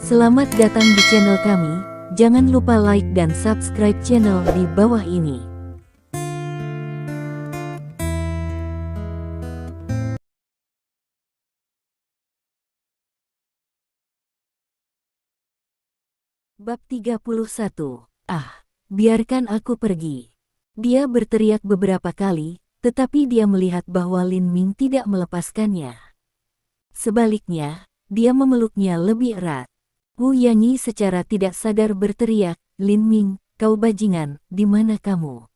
Selamat datang di channel kami, jangan lupa like dan subscribe channel di bawah ini. Bab 31. Biarkan aku pergi. Dia berteriak beberapa kali, tetapi dia melihat bahwa Lin Ming tidak melepaskannya. Sebaliknya, dia memeluknya lebih erat. Wu Yanyi secara tidak sadar berteriak, "Lin Ming, kau bajingan, di mana kamu?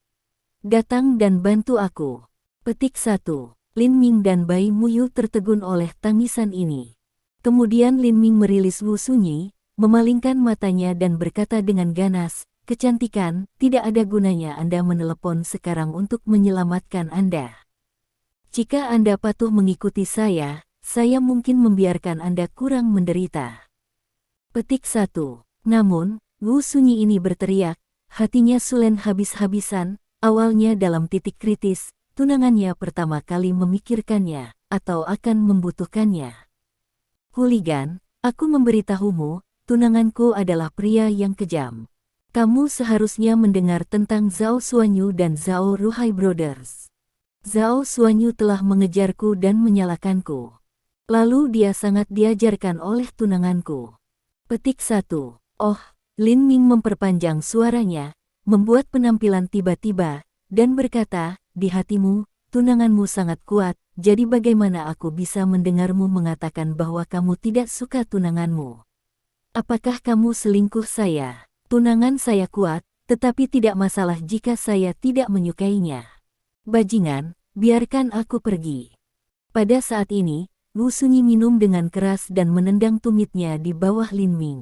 Datang dan bantu aku." Petik 1. Lin Ming dan Bai Muyu tertegun oleh tangisan ini. Kemudian Lin Ming merilis Wu Sunyi, memalingkan matanya dan berkata dengan ganas, "Kecantikan, tidak ada gunanya Anda menelepon sekarang untuk menyelamatkan Anda. Jika Anda patuh mengikuti saya mungkin membiarkan Anda kurang menderita." Petik 1. Namun, Wu Sunyi ini berteriak, hatinya Sulen habis-habisan, awalnya dalam titik kritis, tunangannya pertama kali memikirkannya, atau akan membutuhkannya. "Hooligan, aku memberitahumu, tunanganku adalah pria yang kejam. Kamu seharusnya mendengar tentang Zhao Xuanyu dan Zhao Ruhai Brothers. Zhao Xuanyu telah mengejarku dan menyalakanku. Lalu dia sangat diajarkan oleh tunanganku." Petik 1. "Oh," Lin Ming memperpanjang suaranya, membuat penampilan tiba-tiba, dan berkata, "Di hatimu, tunanganmu sangat kuat, jadi bagaimana aku bisa mendengarmu mengatakan bahwa kamu tidak suka tunanganmu? Apakah kamu selingkuh saya? Tunangan saya kuat, tetapi tidak masalah jika saya tidak menyukainya. Bajingan, biarkan aku pergi." Pada saat ini, Wu Sunyi minum dengan keras dan menendang tumitnya di bawah Lin Ming.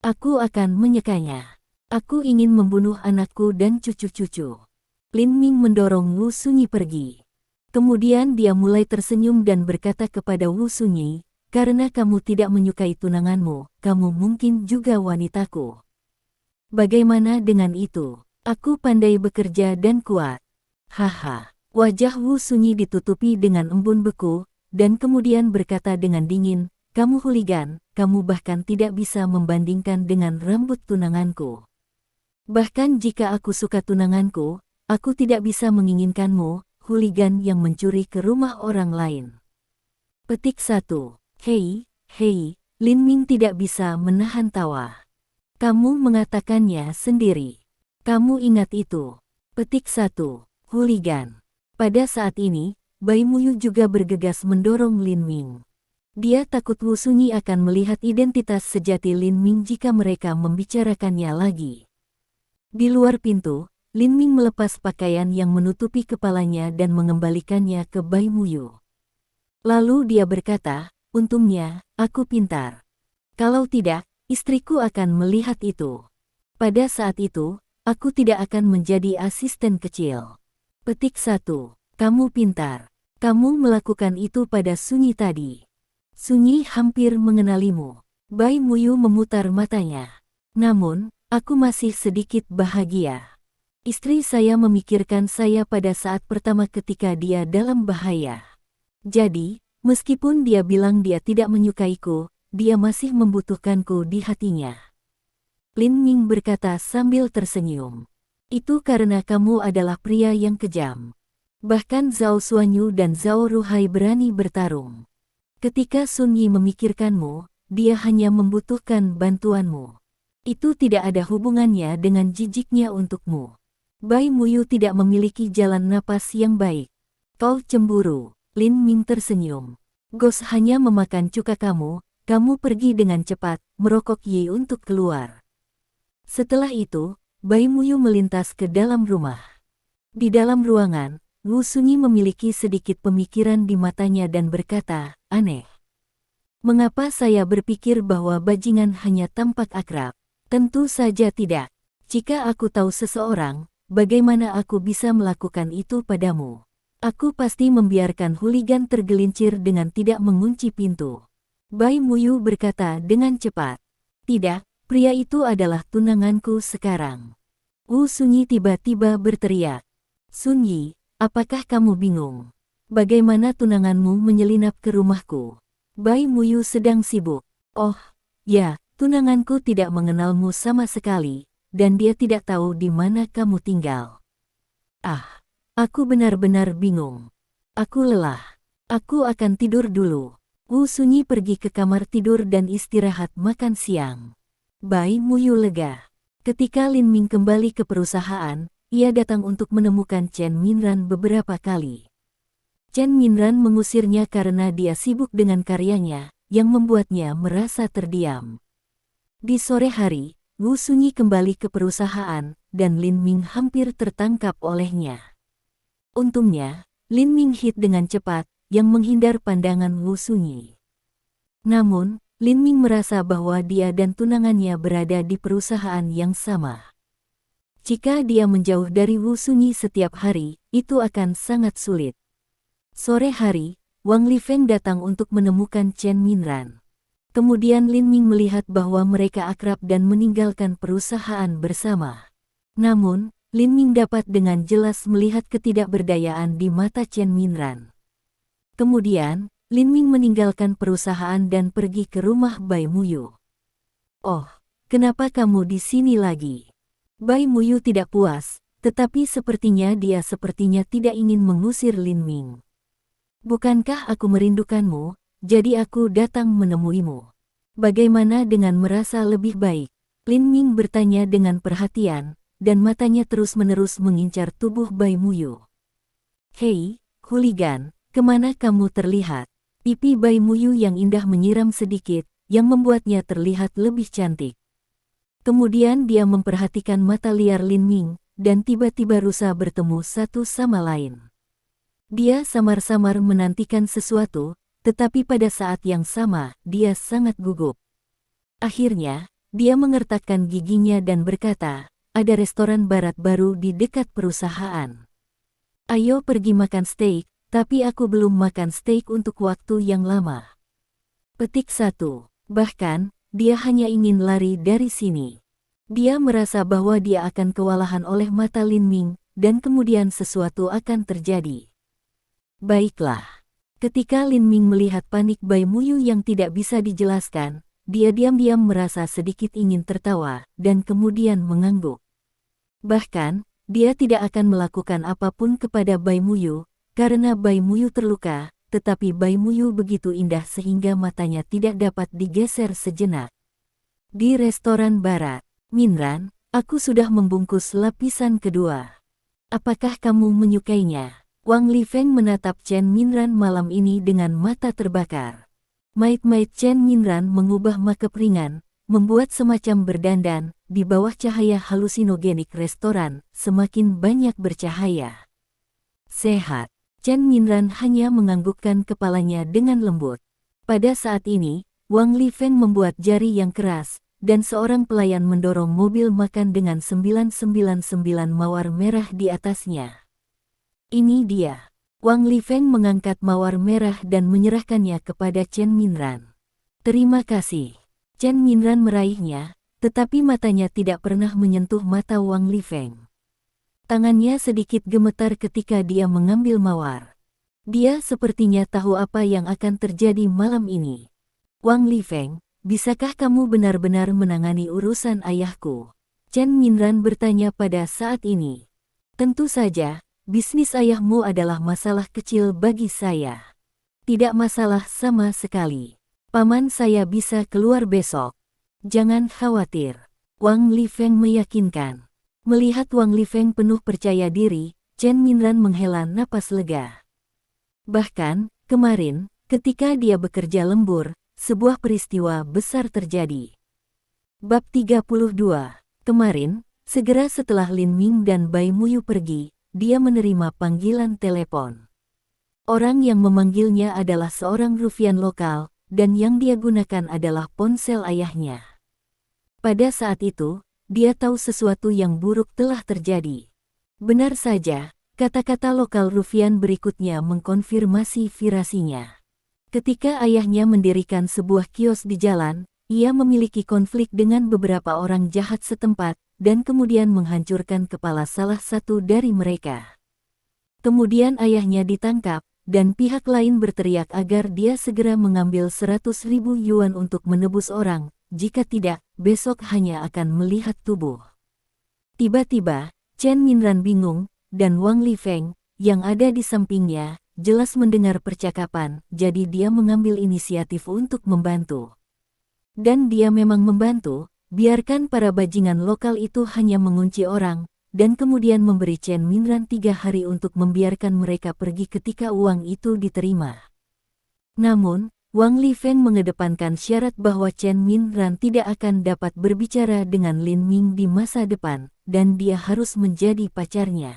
"Aku akan menyekanya. Aku ingin membunuh anakku dan cucu-cucu." Lin Ming mendorong Wu Sunyi pergi. Kemudian dia mulai tersenyum dan berkata kepada Wu Sunyi, "Karena kamu tidak menyukai tunanganmu, kamu mungkin juga wanitaku. Bagaimana dengan itu? Aku pandai bekerja dan kuat." Haha. Wajah Wu Sunyi ditutupi dengan embun beku, dan kemudian berkata dengan dingin, "Kamu hooligan, kamu bahkan tidak bisa membandingkan dengan rambut tunanganku. Bahkan jika aku suka tunanganku, aku tidak bisa menginginkanmu, hooligan yang mencuri ke rumah orang lain." Petik 1. Hei, Lin Ming tidak bisa menahan tawa. "Kamu mengatakannya sendiri. Kamu ingat itu." Petik 1. Hooligan. Pada saat ini, Bai Muyu juga bergegas mendorong Lin Ming. Dia takut Wu Sunyi akan melihat identitas sejati Lin Ming jika mereka membicarakannya lagi. Di luar pintu, Lin Ming melepas pakaian yang menutupi kepalanya dan mengembalikannya ke Bai Muyu. Lalu dia berkata, "Untungnya, aku pintar. Kalau tidak, istriku akan melihat itu. Pada saat itu, aku tidak akan menjadi asisten kecil." Petik 1. Kamu pintar. Kamu melakukan itu pada Sunyi tadi. Sunyi hampir mengenalimu. Bai Muyu memutar matanya. "Namun, aku masih sedikit bahagia. Istri saya memikirkan saya pada saat pertama ketika dia dalam bahaya. Jadi, meskipun dia bilang dia tidak menyukaiku, dia masih membutuhkanku di hatinya." Lin Ming berkata sambil tersenyum. "Itu karena kamu adalah pria yang kejam. Bahkan Zhao Xuanyu dan Zhao Ruhai berani bertarung. Ketika Sun Yi memikirkanmu, dia hanya membutuhkan bantuanmu. Itu tidak ada hubungannya dengan jijiknya untukmu." Bai Muyu tidak memiliki jalan napas yang baik. "Kau cemburu." Lin Ming tersenyum. "Gos hanya memakan cuka kamu pergi dengan cepat, merokok Yi untuk keluar." Setelah itu, Bai Muyu melintas ke dalam rumah. Di dalam ruangan, Wu Sunyi memiliki sedikit pemikiran di matanya dan berkata, "Aneh. Mengapa saya berpikir bahwa bajingan hanya tampak akrab? Tentu saja tidak. Jika aku tahu seseorang, bagaimana aku bisa melakukan itu padamu? Aku pasti membiarkan hooligan tergelincir dengan tidak mengunci pintu." Bai Muyu berkata dengan cepat, "Tidak, pria itu adalah tunanganku sekarang." Wu Sunyi tiba-tiba berteriak, "Sunyi, apakah kamu bingung? Bagaimana tunanganmu menyelinap ke rumahku?" Bai Muyu sedang sibuk. "Oh, ya, Tunanganku tidak mengenalmu sama sekali, dan dia tidak tahu di mana kamu tinggal. Ah, aku benar-benar bingung. Aku lelah. Aku akan tidur dulu. Wu Sunyi pergi ke kamar tidur dan istirahat makan siang. Bai Muyu lega. Ketika Lin Ming kembali ke perusahaan, ia datang untuk menemukan Chen Minran beberapa kali. Chen Minran mengusirnya karena dia sibuk dengan karyanya, yang membuatnya merasa terdiam. Di sore hari, Wu Sunyi kembali ke perusahaan, dan Lin Ming hampir tertangkap olehnya. Untungnya, Lin Ming hit dengan cepat, yang menghindar pandangan Wu Sunyi. Namun, Lin Ming merasa bahwa dia dan tunangannya berada di perusahaan yang sama. Jika dia menjauh dari Wu Sunyi setiap hari, itu akan sangat sulit. Sore hari, Wang Lifeng datang untuk menemukan Chen Minran. Kemudian Lin Ming melihat bahwa mereka akrab dan meninggalkan perusahaan bersama. Namun, Lin Ming dapat dengan jelas melihat ketidakberdayaan di mata Chen Minran. Kemudian, Lin Ming meninggalkan perusahaan dan pergi ke rumah Bai Muyu. "Oh, kenapa kamu di sini lagi?" Bai Muyu tidak puas, tetapi sepertinya dia tidak ingin mengusir Lin Ming. "Bukankah aku merindukanmu, jadi aku datang menemuimu. Bagaimana dengan merasa lebih baik?" Lin Ming bertanya dengan perhatian, dan matanya terus-menerus mengincar tubuh Bai Muyu. "Hei, hooligan, kemana kamu terlihat?" Pipi Bai Muyu yang indah menyiram sedikit, yang membuatnya terlihat lebih cantik. Kemudian dia memperhatikan mata liar Lin Ming, dan tiba-tiba rusa bertemu satu sama lain. Dia samar-samar menantikan sesuatu, tetapi pada saat yang sama, dia sangat gugup. Akhirnya, dia mengertakkan giginya dan berkata, "Ada restoran barat baru di dekat perusahaan. Ayo pergi makan steak, tapi aku belum makan steak untuk waktu yang lama." Petik 1. Bahkan, dia hanya ingin lari dari sini. Dia merasa bahwa dia akan kewalahan oleh mata Lin Ming, dan kemudian sesuatu akan terjadi. Baiklah. Ketika Lin Ming melihat panik Bai Muyu yang tidak bisa dijelaskan, dia diam-diam merasa sedikit ingin tertawa, dan kemudian mengangguk. Bahkan, dia tidak akan melakukan apapun kepada Bai Muyu, karena Bai Muyu terluka, tetapi Bai Muyu begitu indah sehingga matanya tidak dapat digeser sejenak. Di restoran barat, "Minran, aku sudah membungkus lapisan kedua. Apakah kamu menyukainya?" Wang Lifeng menatap Chen Minran malam ini dengan mata terbakar. Mait-mait Chen Minran mengubah makeup ringan, membuat semacam berdandan, di bawah cahaya halusinogenik restoran, semakin banyak bercahaya. "Sehat." Chen Minran hanya menganggukkan kepalanya dengan lembut. Pada saat ini, Wang Lifeng membuat jari yang keras, dan seorang pelayan mendorong mobil makan dengan 999 mawar merah di atasnya. "Ini dia." Wang Lifeng mengangkat mawar merah dan menyerahkannya kepada Chen Minran. "Terima kasih." Chen Minran meraihnya, tetapi matanya tidak pernah menyentuh mata Wang Lifeng. Tangannya sedikit gemetar ketika dia mengambil mawar. Dia sepertinya tahu apa yang akan terjadi malam ini. "Wang Lifeng, bisakah kamu benar-benar menangani urusan ayahku?" Chen Minran bertanya pada saat ini. "Tentu saja, bisnis ayahmu adalah masalah kecil bagi saya." "Tidak masalah sama sekali. Paman saya bisa keluar besok. Jangan khawatir." Wang Lifeng meyakinkan. Melihat Wang Lifeng penuh percaya diri, Chen Minran menghela napas lega. Bahkan, kemarin, ketika dia bekerja lembur, sebuah peristiwa besar terjadi. Bab 32. Kemarin, segera setelah Lin Ming dan Bai Muyu pergi, dia menerima panggilan telepon. Orang yang memanggilnya adalah seorang rufian lokal, dan yang dia gunakan adalah ponsel ayahnya. Pada saat itu, dia tahu sesuatu yang buruk telah terjadi. Benar saja, kata-kata lokal rufian berikutnya mengkonfirmasi firasinya. Ketika ayahnya mendirikan sebuah kios di jalan, ia memiliki konflik dengan beberapa orang jahat setempat, dan kemudian menghancurkan kepala salah satu dari mereka. Kemudian ayahnya ditangkap, dan pihak lain berteriak agar dia segera mengambil 100.000 yuan untuk menebus orang, jika tidak, besok hanya akan melihat tubuh. Tiba-tiba, Chen Minran bingung, dan Wang Lifeng, yang ada di sampingnya, jelas mendengar percakapan, jadi dia mengambil inisiatif untuk membantu. Dan dia memang membantu, biarkan para bajingan lokal itu hanya mengunci orang, dan kemudian memberi Chen Minran 3 hari untuk membiarkan mereka pergi ketika uang itu diterima. Namun, Wang Lifeng mengedepankan syarat bahwa Chen Minran tidak akan dapat berbicara dengan Lin Ming di masa depan, dan dia harus menjadi pacarnya.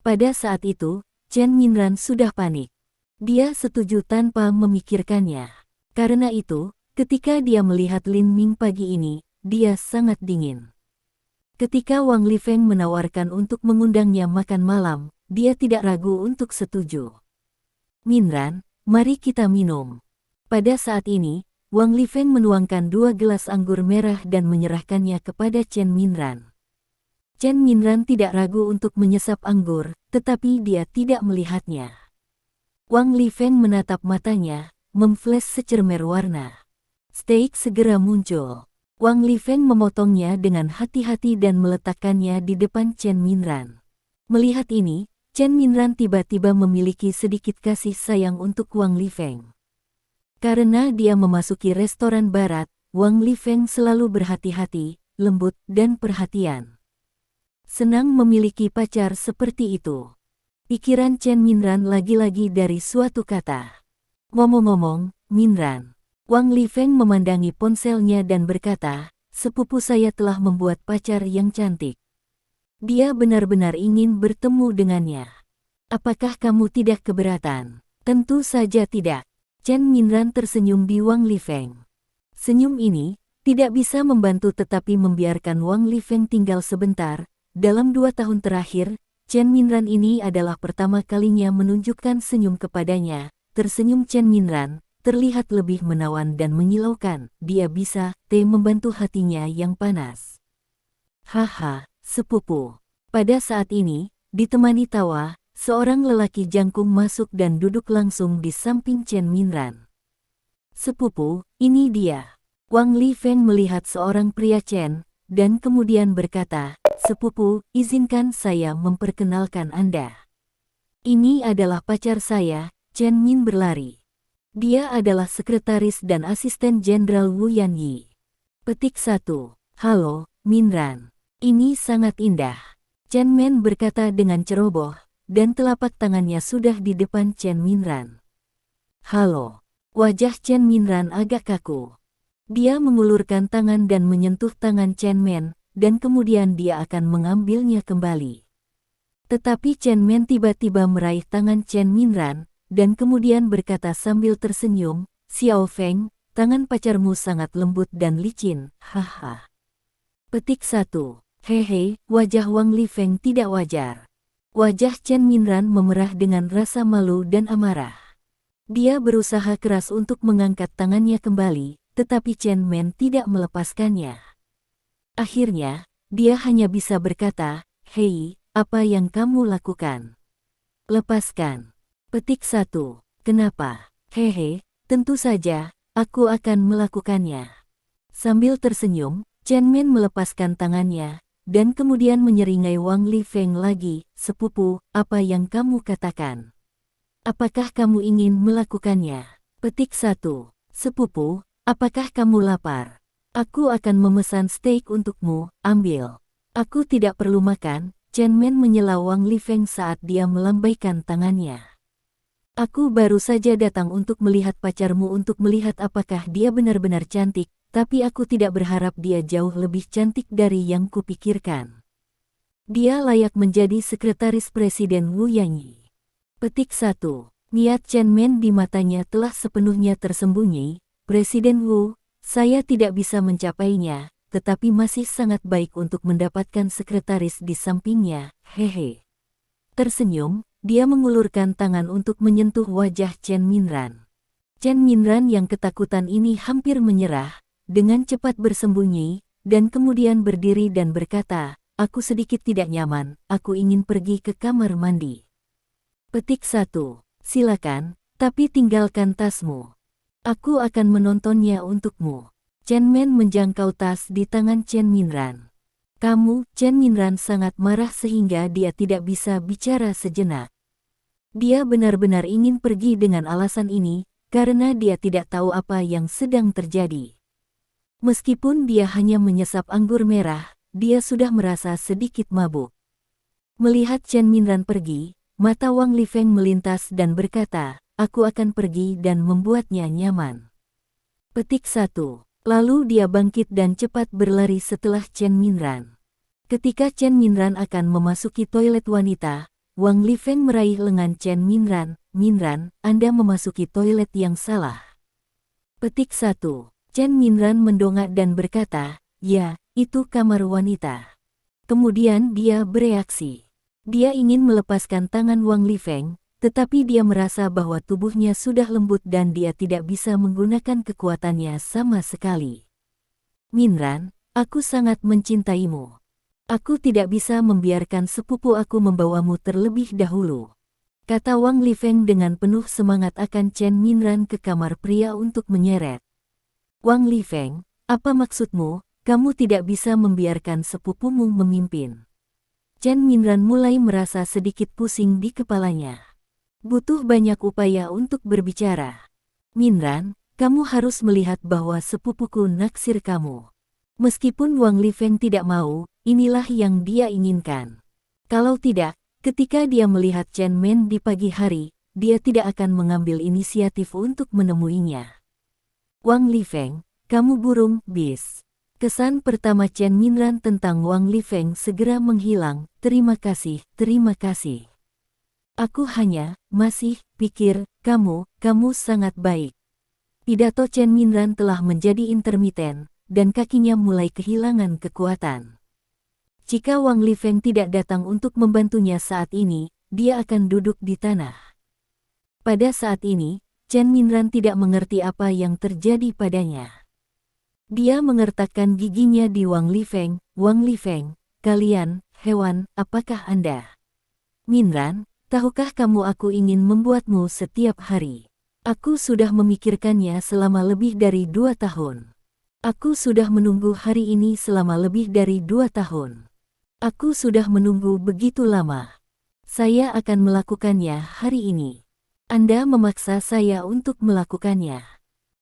Pada saat itu, Chen Minran sudah panik. Dia setuju tanpa memikirkannya. Karena itu, ketika dia melihat Lin Ming pagi ini, dia sangat dingin. Ketika Wang Lifeng menawarkan untuk mengundangnya makan malam, dia tidak ragu untuk setuju. Minran, mari kita minum. Pada saat ini, Wang Lifeng menuangkan 2 gelas anggur merah dan menyerahkannya kepada Chen Minran. Chen Minran tidak ragu untuk menyesap anggur, tetapi dia tidak melihatnya. Wang Lifeng menatap matanya, memflash secermer warna. Steak segera muncul. Wang Lifeng memotongnya dengan hati-hati dan meletakkannya di depan Chen Minran. Melihat ini, Chen Minran tiba-tiba memiliki sedikit kasih sayang untuk Wang Lifeng. Karena dia memasuki restoran barat, Wang Lifeng selalu berhati-hati, lembut, dan perhatian. Senang memiliki pacar seperti itu. Pikiran Chen Minran lagi-lagi dari suatu kata. Ngomong-ngomong, Minran. Wang Lifeng memandangi ponselnya dan berkata, sepupu saya telah membuat pacar yang cantik. Dia benar-benar ingin bertemu dengannya. Apakah kamu tidak keberatan? Tentu saja tidak. Chen Minran tersenyum di Wang Lifeng. Senyum ini tidak bisa membantu tetapi membiarkan Wang Lifeng tinggal sebentar. Dalam 2 tahun terakhir, Chen Minran ini adalah pertama kalinya menunjukkan senyum kepadanya. Tersenyum Chen Minran terlihat lebih menawan dan menyilaukan. Dia bisa membantu hatinya yang panas. Haha, sepupu. Pada saat ini, ditemani tawa, seorang lelaki jangkung masuk dan duduk langsung di samping Chen Minran. Sepupu, ini dia. Wang Lifeng melihat seorang pria Chen, dan kemudian berkata, sepupu, izinkan saya memperkenalkan Anda. Ini adalah pacar saya, Chen Min berlari. Dia adalah sekretaris dan asisten Jenderal Wu Yanyi. Petik 1. Halo, Minran. Ini sangat indah. Chen Min berkata dengan ceroboh, dan telapak tangannya sudah di depan Chen Minran. Halo. Wajah Chen Minran agak kaku. Dia mengulurkan tangan dan menyentuh tangan Chen Min, dan kemudian dia akan mengambilnya kembali. Tetapi Chen Min tiba-tiba meraih tangan Chen Minran, dan kemudian berkata sambil tersenyum, Xiao Feng, tangan pacarmu sangat lembut dan licin, haha. Petik 1. Hehe, wajah Wang Lifeng tidak wajar. Wajah Chen Minran memerah dengan rasa malu dan amarah. Dia berusaha keras untuk mengangkat tangannya kembali, tetapi Chen Min tidak melepaskannya. Akhirnya, dia hanya bisa berkata, hei, apa yang kamu lakukan? Lepaskan. Petik 1. Kenapa? Hehe, tentu saja, aku akan melakukannya. Sambil tersenyum, Chen Min melepaskan tangannya, dan kemudian menyeringai Wang Lifeng lagi, sepupu, apa yang kamu katakan? Apakah kamu ingin melakukannya? Petik 1. Sepupu, apakah kamu lapar? Aku akan memesan steak untukmu, ambil. Aku tidak perlu makan, Chen Min menyela Wang Lifeng saat dia melambaikan tangannya. Aku baru saja datang untuk melihat pacarmu untuk melihat apakah dia benar-benar cantik, tapi aku tidak berharap dia jauh lebih cantik dari yang kupikirkan. Dia layak menjadi sekretaris Presiden Wu Yanyi. Petik 1. Niat Chen Min di matanya telah sepenuhnya tersembunyi. Presiden Wu, saya tidak bisa mencapainya, tetapi masih sangat baik untuk mendapatkan sekretaris di sampingnya, hehe. Tersenyum, dia mengulurkan tangan untuk menyentuh wajah Chen Minran. Chen Minran yang ketakutan ini hampir menyerah, dengan cepat bersembunyi, dan kemudian berdiri dan berkata, aku sedikit tidak nyaman, aku ingin pergi ke kamar mandi. Petik 1. Silakan, tapi tinggalkan tasmu. Aku akan menontonnya untukmu. Chen Men menjangkau tas di tangan Chen Minran. Kamu, Chen Minran sangat marah sehingga dia tidak bisa bicara sejenak. Dia benar-benar ingin pergi dengan alasan ini, karena dia tidak tahu apa yang sedang terjadi. Meskipun dia hanya menyesap anggur merah, dia sudah merasa sedikit mabuk. Melihat Chen Minran pergi, mata Wang Lifeng melintas dan berkata, aku akan pergi dan membuatnya nyaman. Petik 1. Lalu dia bangkit dan cepat berlari setelah Chen Minran. Ketika Chen Minran akan memasuki toilet wanita, Wang Lifeng meraih lengan Chen Minran. Minran, Anda memasuki toilet yang salah. Petik 1. Chen Minran mendongak dan berkata, ya, itu kamar wanita. Kemudian dia bereaksi. Dia ingin melepaskan tangan Wang Lifeng, tetapi dia merasa bahwa tubuhnya sudah lembut dan dia tidak bisa menggunakan kekuatannya sama sekali. Minran, aku sangat mencintaimu. Aku tidak bisa membiarkan sepupu aku membawamu terlebih dahulu, kata Wang Lifeng dengan penuh semangat akan Chen Minran ke kamar pria untuk menyeret. Wang Lifeng, apa maksudmu? Kamu tidak bisa membiarkan sepupumu memimpin. Chen Minran mulai merasa sedikit pusing di kepalanya. Butuh banyak upaya untuk berbicara. Minran, kamu harus melihat bahwa sepupuku naksir kamu. Meskipun Wang Lifeng tidak mau, inilah yang dia inginkan. Kalau tidak, ketika dia melihat Chen Men di pagi hari, dia tidak akan mengambil inisiatif untuk menemuinya. Wang Lifeng, kamu burung, bis. Kesan pertama Chen Minran tentang Wang Lifeng segera menghilang. Terima kasih, terima kasih. Aku hanya, masih, pikir, kamu sangat baik. Pidato Chen Minran telah menjadi intermiten, dan kakinya mulai kehilangan kekuatan. Jika Wang Lifeng tidak datang untuk membantunya saat ini, dia akan duduk di tanah. Pada saat ini, Chen Minran tidak mengerti apa yang terjadi padanya. Dia mengertakkan giginya di Wang Lifeng. Wang Lifeng, kalian, hewan, apakah Anda? Minran, tahukah kamu aku ingin membuatmu setiap hari? Aku sudah memikirkannya selama lebih dari 2 tahun. Aku sudah menunggu hari ini selama lebih dari 2 tahun. Aku sudah menunggu begitu lama. Saya akan melakukannya hari ini. Anda memaksa saya untuk melakukannya.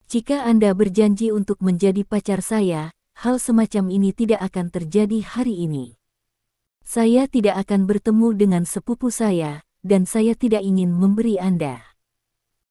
Jika Anda berjanji untuk menjadi pacar saya, hal semacam ini tidak akan terjadi hari ini. Saya tidak akan bertemu dengan sepupu saya, dan saya tidak ingin memberi Anda.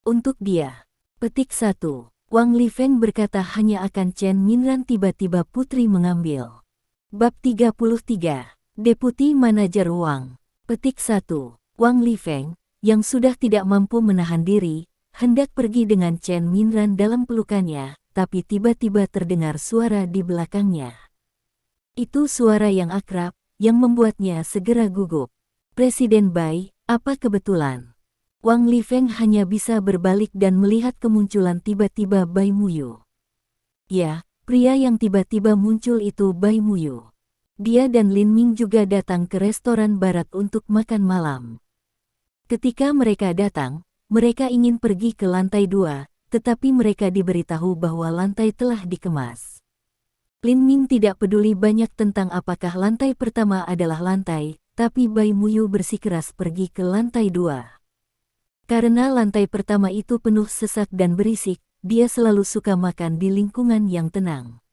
Untuk dia. Petik 1. Wang Lifeng berkata hanya akan Chen Minran tiba-tiba putri mengambil. Bab 33. Deputi Manajer Wang. Petik 1. Wang Lifeng, yang sudah tidak mampu menahan diri, hendak pergi dengan Chen Minran dalam pelukannya, tapi tiba-tiba terdengar suara di belakangnya. Itu suara yang akrab, yang membuatnya segera gugup. Presiden Bai, apa kebetulan? Wang Lifeng hanya bisa berbalik dan melihat kemunculan tiba-tiba Bai Muyu. Ya, pria yang tiba-tiba muncul itu Bai Muyu. Dia dan Lin Ming juga datang ke restoran barat untuk makan malam. Ketika mereka datang, mereka ingin pergi ke lantai 2, tetapi mereka diberitahu bahwa lantai telah dikemas. Lin Ming tidak peduli banyak tentang apakah lantai pertama adalah lantai, tapi Bai Muyu bersikeras pergi ke lantai 2. Karena lantai pertama itu penuh sesak dan berisik, dia selalu suka makan di lingkungan yang tenang.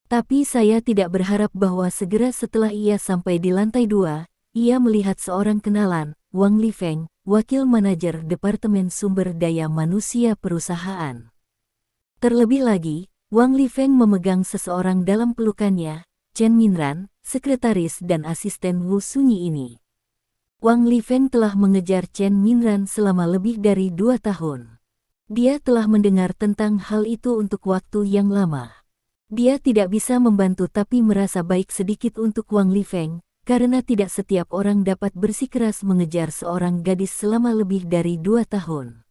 Tapi saya tidak berharap bahwa segera setelah ia sampai di lantai 2, ia melihat seorang kenalan, Wang Lifeng, wakil manajer Departemen Sumber Daya Manusia perusahaan. Terlebih lagi, Wang Lifeng memegang seseorang dalam pelukannya, Chen Minran, sekretaris dan asisten Wu Sunyi ini. Wang Lifeng telah mengejar Chen Minran selama lebih dari 2 tahun. Dia telah mendengar tentang hal itu untuk waktu yang lama. Dia tidak bisa membantu tapi merasa baik sedikit untuk Wang Lifeng, karena tidak setiap orang dapat bersikeras mengejar seorang gadis selama lebih dari 2 tahun.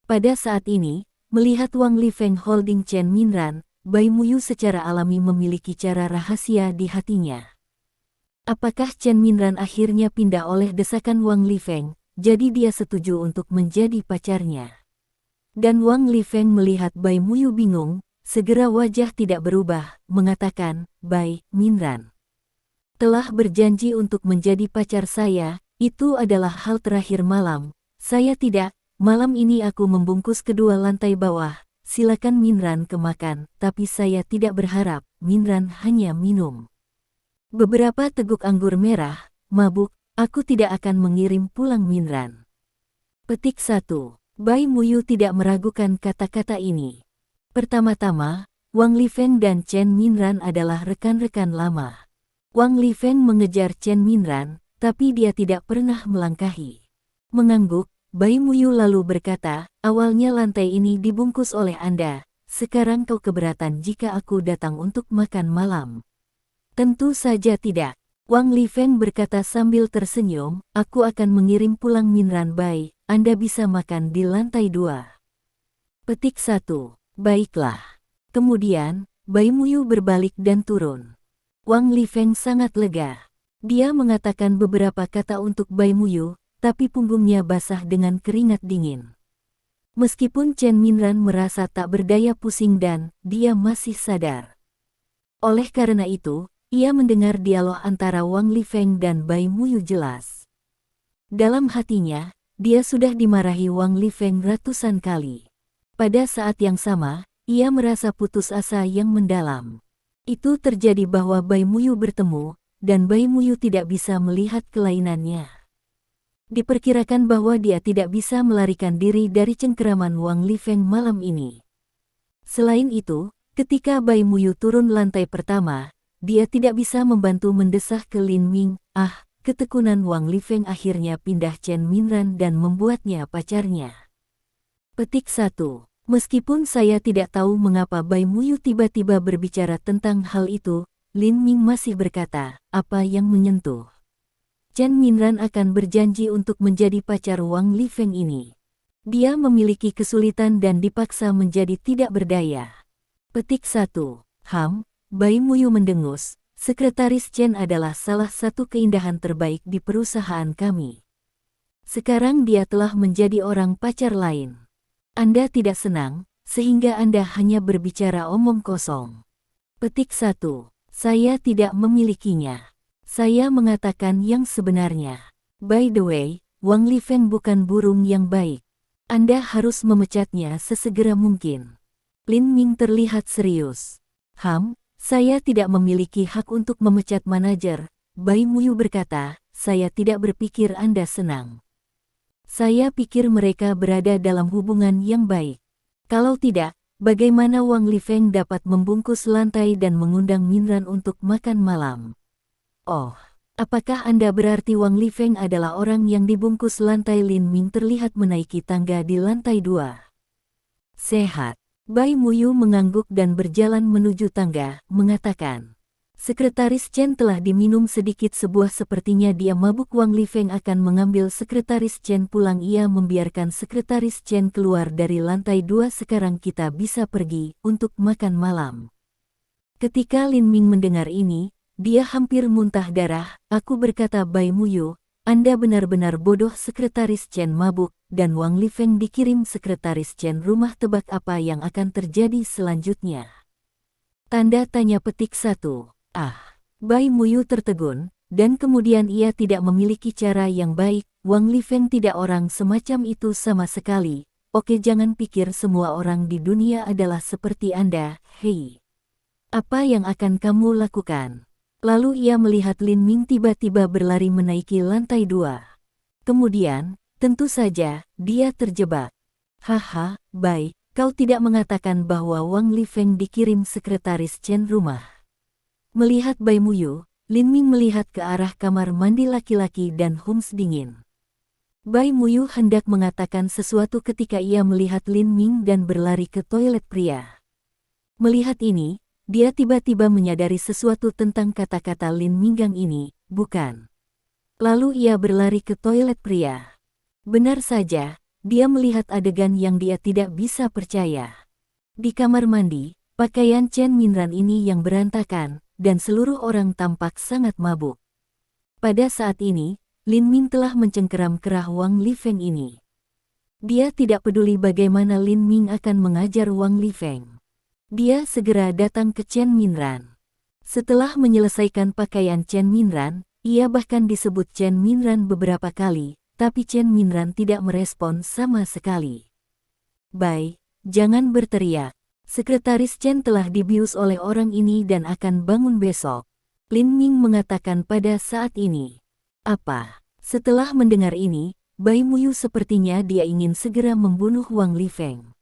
Pada saat ini, melihat Wang Lifeng holding Chen Minran, Bai Muyu secara alami memiliki cara rahasia di hatinya. Apakah Chen Minran akhirnya pindah oleh desakan Wang Lifeng, jadi dia setuju untuk menjadi pacarnya? Dan Wang Lifeng melihat Bai Muyu bingung, segera wajah tidak berubah, mengatakan, "Bai Minran telah berjanji untuk menjadi pacar saya, itu adalah hal terakhir malam. Saya tidak, malam ini aku membungkus kedua lantai bawah, silakan Minran kemakan, tapi saya tidak berharap, Minran hanya minum beberapa teguk anggur merah, mabuk, aku tidak akan mengirim pulang Minran." Petik 1. Bai Muyu tidak meragukan kata-kata ini. Pertama-tama, Wang Lifeng dan Chen Minran adalah rekan-rekan lama. Wang Lifeng mengejar Chen Minran, tapi dia tidak pernah melangkahi. Mengangguk, Bai Muyu lalu berkata, "Awalnya lantai ini dibungkus oleh Anda, sekarang kau keberatan jika aku datang untuk makan malam?" "Tentu saja tidak." Wang Lifeng berkata sambil tersenyum, "Aku akan mengirim pulang Minran Bai, Anda bisa makan di lantai 2. Petik 1. Baiklah. Kemudian, Bai Muyu berbalik dan turun. Wang Lifeng sangat lega. Dia mengatakan beberapa kata untuk Bai Muyu, tapi punggungnya basah dengan keringat dingin. Meskipun Chen Minran merasa tak berdaya pusing dan dia masih sadar. Oleh karena itu, ia mendengar dialog antara Wang Lifeng dan Bai Muyu jelas. Dalam hatinya, dia sudah dimarahi Wang Lifeng ratusan kali. Pada saat yang sama, ia merasa putus asa yang mendalam. Itu terjadi bahwa Bai Muyu bertemu, dan Bai Muyu tidak bisa melihat kelainannya. Diperkirakan bahwa dia tidak bisa melarikan diri dari cengkeraman Wang Lifeng malam ini. Selain itu, ketika Bai Muyu turun lantai pertama, dia tidak bisa membantu mendesah ke Lin Ming. Ketekunan Wang Lifeng akhirnya pindah Chen Minran dan membuatnya pacarnya. Petik 1. Meskipun saya tidak tahu mengapa Bai Muyu tiba-tiba berbicara tentang hal itu, Lin Ming masih berkata, "Apa yang menyentuh Chen Minran akan berjanji untuk menjadi pacar Wang Lifeng ini. Dia memiliki kesulitan dan dipaksa menjadi tidak berdaya." Petik 1. Bai Muyu mendengus, "Sekretaris Chen adalah salah satu keindahan terbaik di perusahaan kami. Sekarang dia telah menjadi orang pacar lain. Anda tidak senang, sehingga Anda hanya berbicara omong kosong." Petik 1. Saya tidak memilikinya. Saya mengatakan yang sebenarnya. By the way, Wang Lifeng bukan burung yang baik. Anda harus memecatnya sesegera mungkin. Lin Ming terlihat serius. Saya tidak memiliki hak untuk memecat manajer, Bai Muyu berkata, "Saya tidak berpikir Anda senang. Saya pikir mereka berada dalam hubungan yang baik. Kalau tidak, bagaimana Wang Lifeng dapat membungkus lantai dan mengundang Minran untuk makan malam?" "Oh, apakah Anda berarti Wang Lifeng adalah orang yang dibungkus lantai?" Lin Ming terlihat menaiki tangga di lantai 2. "Sehat." Bai Muyu mengangguk dan berjalan menuju tangga, mengatakan, "Sekretaris Chen telah diminum sedikit sebuah sepertinya dia mabuk." Wang Lifeng akan mengambil Sekretaris Chen pulang. Ia membiarkan Sekretaris Chen keluar dari lantai 2. "Sekarang kita bisa pergi untuk makan malam." Ketika Lin Ming mendengar ini, dia hampir muntah darah. "Aku," berkata Bai Muyu, "Anda benar-benar bodoh." Sekretaris Chen mabuk, dan Wang Lifeng dikirim Sekretaris Chen rumah. Tebak apa yang akan terjadi selanjutnya? Tanda tanya. Petik 1. Bai Muyu tertegun, dan kemudian ia tidak memiliki cara yang baik. Wang Lifeng tidak orang semacam itu sama sekali. "Oke, jangan pikir semua orang di dunia adalah seperti Anda, hei. Apa yang akan kamu lakukan?" Lalu ia melihat Lin Ming tiba-tiba berlari menaiki lantai 2. Kemudian, tentu saja, dia terjebak. Bai, kau tidak mengatakan bahwa Wang Lifeng dikirim Sekretaris Chen rumah." Melihat Bai Muyu, Lin Ming melihat ke arah kamar mandi laki-laki dan hums dingin. Bai Muyu hendak mengatakan sesuatu ketika ia melihat Lin Ming dan berlari ke toilet pria. Melihat ini, dia tiba-tiba menyadari sesuatu tentang kata-kata Lin Minggang ini, bukan. Lalu ia berlari ke toilet pria. Benar saja, dia melihat adegan yang dia tidak bisa percaya. Di kamar mandi, pakaian Chen Minran ini yang berantakan, dan seluruh orang tampak sangat mabuk. Pada saat ini, Lin Ming telah mencengkeram kerah Wang Lifeng ini. Dia tidak peduli bagaimana Lin Ming akan mengajar Wang Lifeng. Dia segera datang ke Chen Minran. Setelah menyelesaikan pakaian Chen Minran, ia bahkan disebut Chen Minran beberapa kali, tapi Chen Minran tidak merespon sama sekali. "Bai, jangan berteriak. Sekretaris Chen telah dibius oleh orang ini dan akan bangun besok," Lin Ming mengatakan pada saat ini. "Apa?" Setelah mendengar ini, Bai Muyu sepertinya dia ingin segera membunuh Wang Lifeng.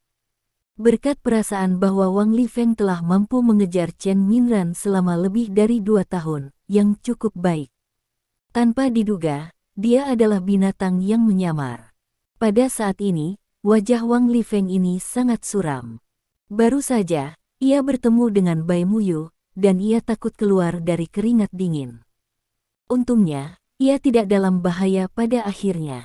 Berkat perasaan bahwa Wang Lifeng telah mampu mengejar Chen Minran selama lebih dari 2 tahun, yang cukup baik. Tanpa diduga, dia adalah binatang yang menyamar. Pada saat ini, wajah Wang Lifeng ini sangat suram. Baru saja, ia bertemu dengan Bai Muyu, dan ia takut keluar dari keringat dingin. Untungnya, ia tidak dalam bahaya pada akhirnya.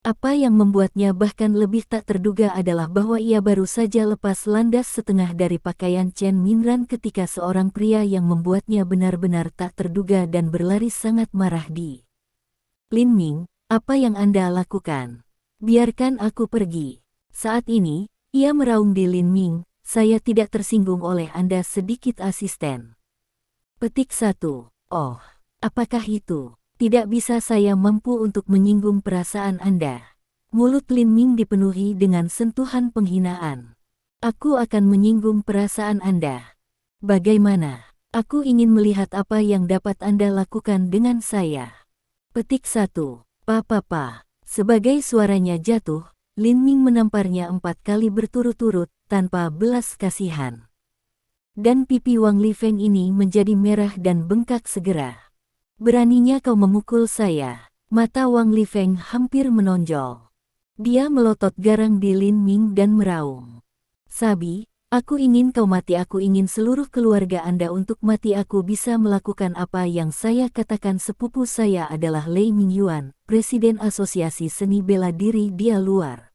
Apa yang membuatnya bahkan lebih tak terduga adalah bahwa ia baru saja lepas landas setengah dari pakaian Chen Minran ketika seorang pria yang membuatnya benar-benar tak terduga dan berlari sangat marah di. "Lin Ming, apa yang Anda lakukan? Biarkan aku pergi." Saat ini, ia meraung di Lin Ming, "Saya tidak tersinggung oleh Anda sedikit asisten." Petik 1. "Oh, apakah itu? Tidak bisa saya mampu untuk menyinggung perasaan Anda." Mulut Lin Ming dipenuhi dengan sentuhan penghinaan. "Aku akan menyinggung perasaan Anda. Bagaimana? Aku ingin melihat apa yang dapat Anda lakukan dengan saya." Petik 1. "Pa." Sebagai suaranya jatuh, Lin Ming menamparnya 4 kali berturut-turut, tanpa belas kasihan. Dan pipi Wang Lifeng ini menjadi merah dan bengkak segera. "Beraninya kau memukul saya?" Mata Wang Lifeng hampir menonjol. Dia melotot garang di Lin Ming dan meraung. "Sabi, aku ingin kau mati. Aku ingin seluruh keluarga Anda untuk mati. Aku bisa melakukan apa yang saya katakan." Sepupu saya adalah Lei Mingyuan, Presiden Asosiasi Seni Bela Diri Dia Luar.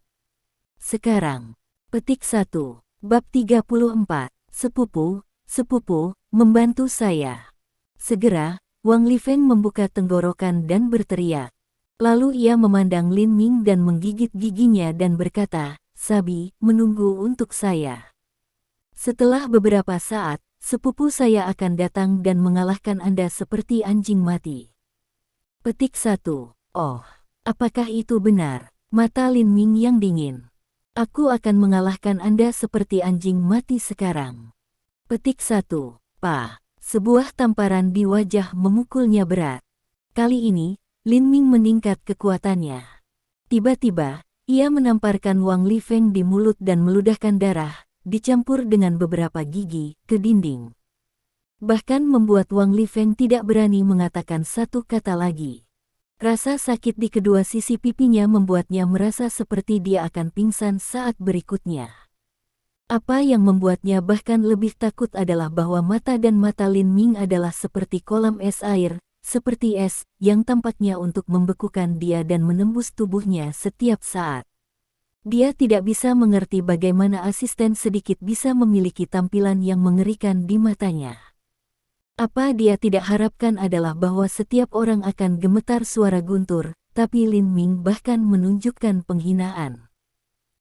Sekarang. Petik 1. Bab 34. Sepupu, membantu saya." Segera, Wang Lifeng membuka tenggorokan dan berteriak. Lalu ia memandang Lin Ming dan menggigit giginya dan berkata, "Sabi, menunggu untuk saya. Setelah beberapa saat, sepupu saya akan datang dan mengalahkan Anda seperti anjing mati." Petik 1. "Oh, apakah itu benar?" Mata Lin Ming yang dingin. "Aku akan mengalahkan Anda seperti anjing mati sekarang." Petik 1. "Pa." Sebuah tamparan di wajah memukulnya berat. Kali ini, Lin Ming meningkat kekuatannya. Tiba-tiba, ia menamparkan Wang Lifeng di mulut dan meludahkan darah, dicampur dengan beberapa gigi, ke dinding. Bahkan membuat Wang Lifeng tidak berani mengatakan satu kata lagi. Rasa sakit di kedua sisi pipinya membuatnya merasa seperti dia akan pingsan saat berikutnya. Apa yang membuatnya bahkan lebih takut adalah bahwa mata dan mata Lin Ming adalah seperti kolam es air, seperti es, yang tampaknya untuk membekukan dia dan menembus tubuhnya setiap saat. Dia tidak bisa mengerti bagaimana asisten sedikit bisa memiliki tampilan yang mengerikan di matanya. Apa dia tidak harapkan adalah bahwa setiap orang akan gemetar suara guntur, tapi Lin Ming bahkan menunjukkan penghinaan.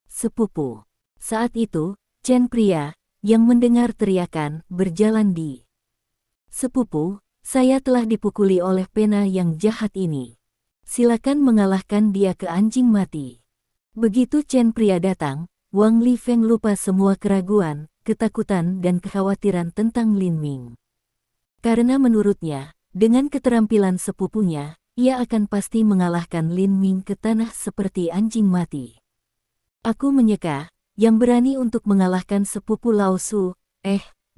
"Sepupu." Saat itu, Chen pria, yang mendengar teriakan, berjalan di. "Sepupu, saya telah dipukuli oleh pena yang jahat ini. Silakan mengalahkan dia ke anjing mati." Begitu Chen pria datang, Wang Lifeng lupa semua keraguan, ketakutan dan kekhawatiran tentang Lin Ming. Karena menurutnya, dengan keterampilan sepupunya, ia akan pasti mengalahkan Lin Ming ke tanah seperti anjing mati. "Aku menyeka, yang berani untuk mengalahkan sepupu Lao Su."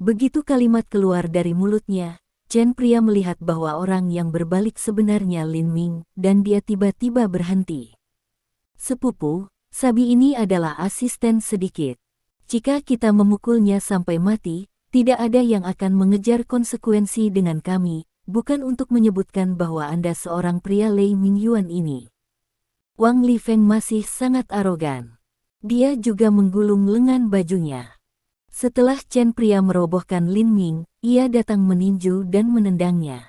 Begitu kalimat keluar dari mulutnya, Chen pria melihat bahwa orang yang berbalik sebenarnya Lin Ming, dan dia tiba-tiba berhenti. "Sepupu, Sabi ini adalah asisten sedikit. Jika kita memukulnya sampai mati, tidak ada yang akan mengejar konsekuensi dengan kami, bukan untuk menyebutkan bahwa Anda seorang pria Lei Mingyuan ini." Wang Lifeng masih sangat arogan. Dia juga menggulung lengan bajunya. Setelah Chen pria merobohkan Lin Ming, ia datang meninju dan menendangnya.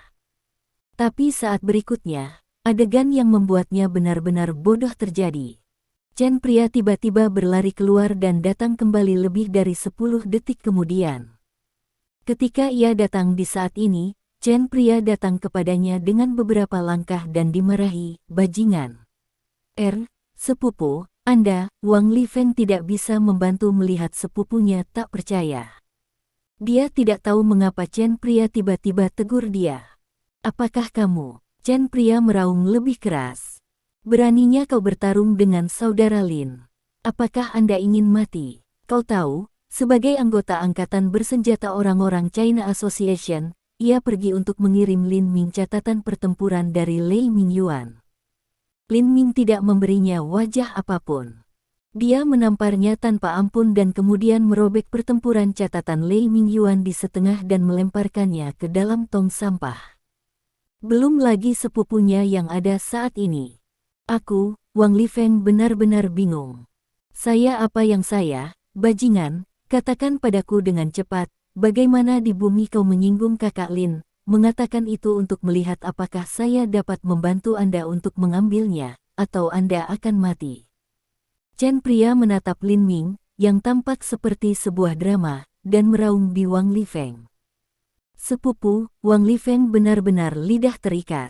Tapi saat berikutnya, adegan yang membuatnya benar-benar bodoh terjadi. Chen pria tiba-tiba berlari keluar dan datang kembali lebih dari 10 detik kemudian. Ketika ia datang di saat ini, Chen pria datang kepadanya dengan beberapa langkah dan dimarahi, "Bajingan. Sepupu, Anda." Wang Lifeng tidak bisa membantu melihat sepupunya tak percaya. Dia tidak tahu mengapa Chen pria tiba-tiba tegur dia. "Apakah kamu?" Chen pria meraung lebih keras. "Beraninya kau bertarung dengan saudara Lin? Apakah Anda ingin mati? Kau tahu, sebagai anggota angkatan bersenjata orang-orang China Association, ia pergi untuk mengirim Lin Ming catatan pertempuran dari Lei Mingyuan. Lin Ming tidak memberinya wajah apapun. Dia menamparnya tanpa ampun dan kemudian merobek pertempuran catatan Lei Mingyuan di setengah dan melemparkannya ke dalam tong sampah. Belum lagi sepupunya yang ada saat ini. Aku, Wang Lifeng, benar-benar bingung. Saya apa yang saya, bajingan, katakan padaku dengan cepat, bagaimana di bumi kau menyinggung kakak Lin, mengatakan itu untuk melihat apakah saya dapat membantu Anda untuk mengambilnya, atau Anda akan mati." Chen pria menatap Lin Ming, yang tampak seperti sebuah drama, dan meraung di Wang Lifeng. Sepupu, Wang Lifeng benar-benar lidah terikat.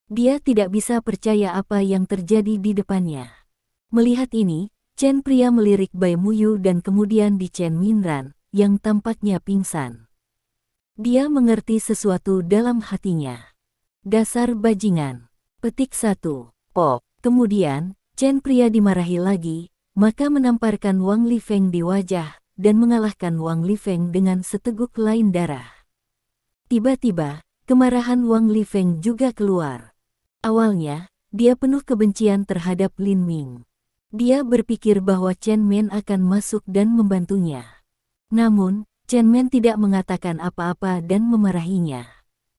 Dia tidak bisa percaya apa yang terjadi di depannya. Melihat ini, Chen pria melirik Bai Muyu dan kemudian di Chen Minran, yang tampaknya pingsan. Dia mengerti sesuatu dalam hatinya. "Dasar bajingan." Petik 1. Pop. Kemudian, Chen pria dimarahi lagi, maka menamparkan Wang Lifeng di wajah, dan mengalahkan Wang Lifeng dengan seteguk lain darah. Tiba-tiba, kemarahan Wang Lifeng juga keluar. Awalnya, dia penuh kebencian terhadap Lin Ming. Dia berpikir bahwa Chen Men akan masuk dan membantunya. Namun, Chen Men tidak mengatakan apa-apa dan memarahinya.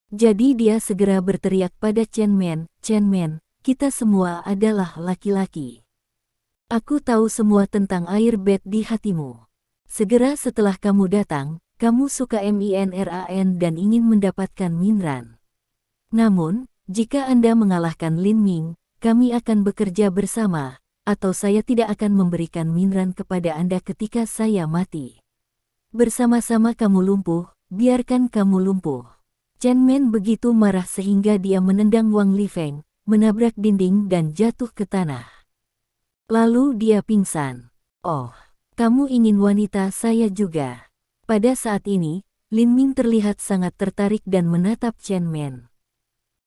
Jadi dia segera berteriak pada Chen Men, "Chen Men, kita semua adalah laki-laki. Aku tahu semua tentang air bed di hatimu. Segera setelah kamu datang, kamu suka Minran dan ingin mendapatkan Minran. Namun, jika Anda mengalahkan Lin Ming, kami akan bekerja bersama, atau saya tidak akan memberikan Minran kepada Anda ketika saya mati. Bersama-sama kamu lumpuh, biarkan kamu lumpuh." Chen Men begitu marah sehingga dia menendang Wang Lifeng, menabrak dinding dan jatuh ke tanah. Lalu dia pingsan. "Oh, kamu ingin wanita saya juga." Pada saat ini, Lin Ming terlihat sangat tertarik dan menatap Chen Men.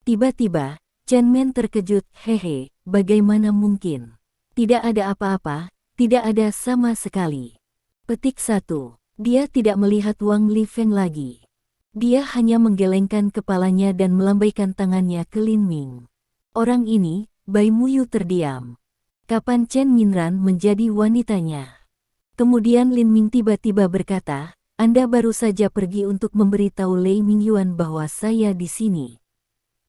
Tiba-tiba, Chen Men terkejut, "Hehe, bagaimana mungkin? Tidak ada apa-apa, tidak ada sama sekali." Petik 1. Dia tidak melihat Wang Lifeng lagi. Dia hanya menggelengkan kepalanya dan melambaikan tangannya ke Lin Ming. Orang ini, Bai Muyu, terdiam. Kapan Chen Minran menjadi wanitanya? Kemudian Lin Ming tiba-tiba berkata, "Anda baru saja pergi untuk memberitahu Lei Mingyuan bahwa saya di sini."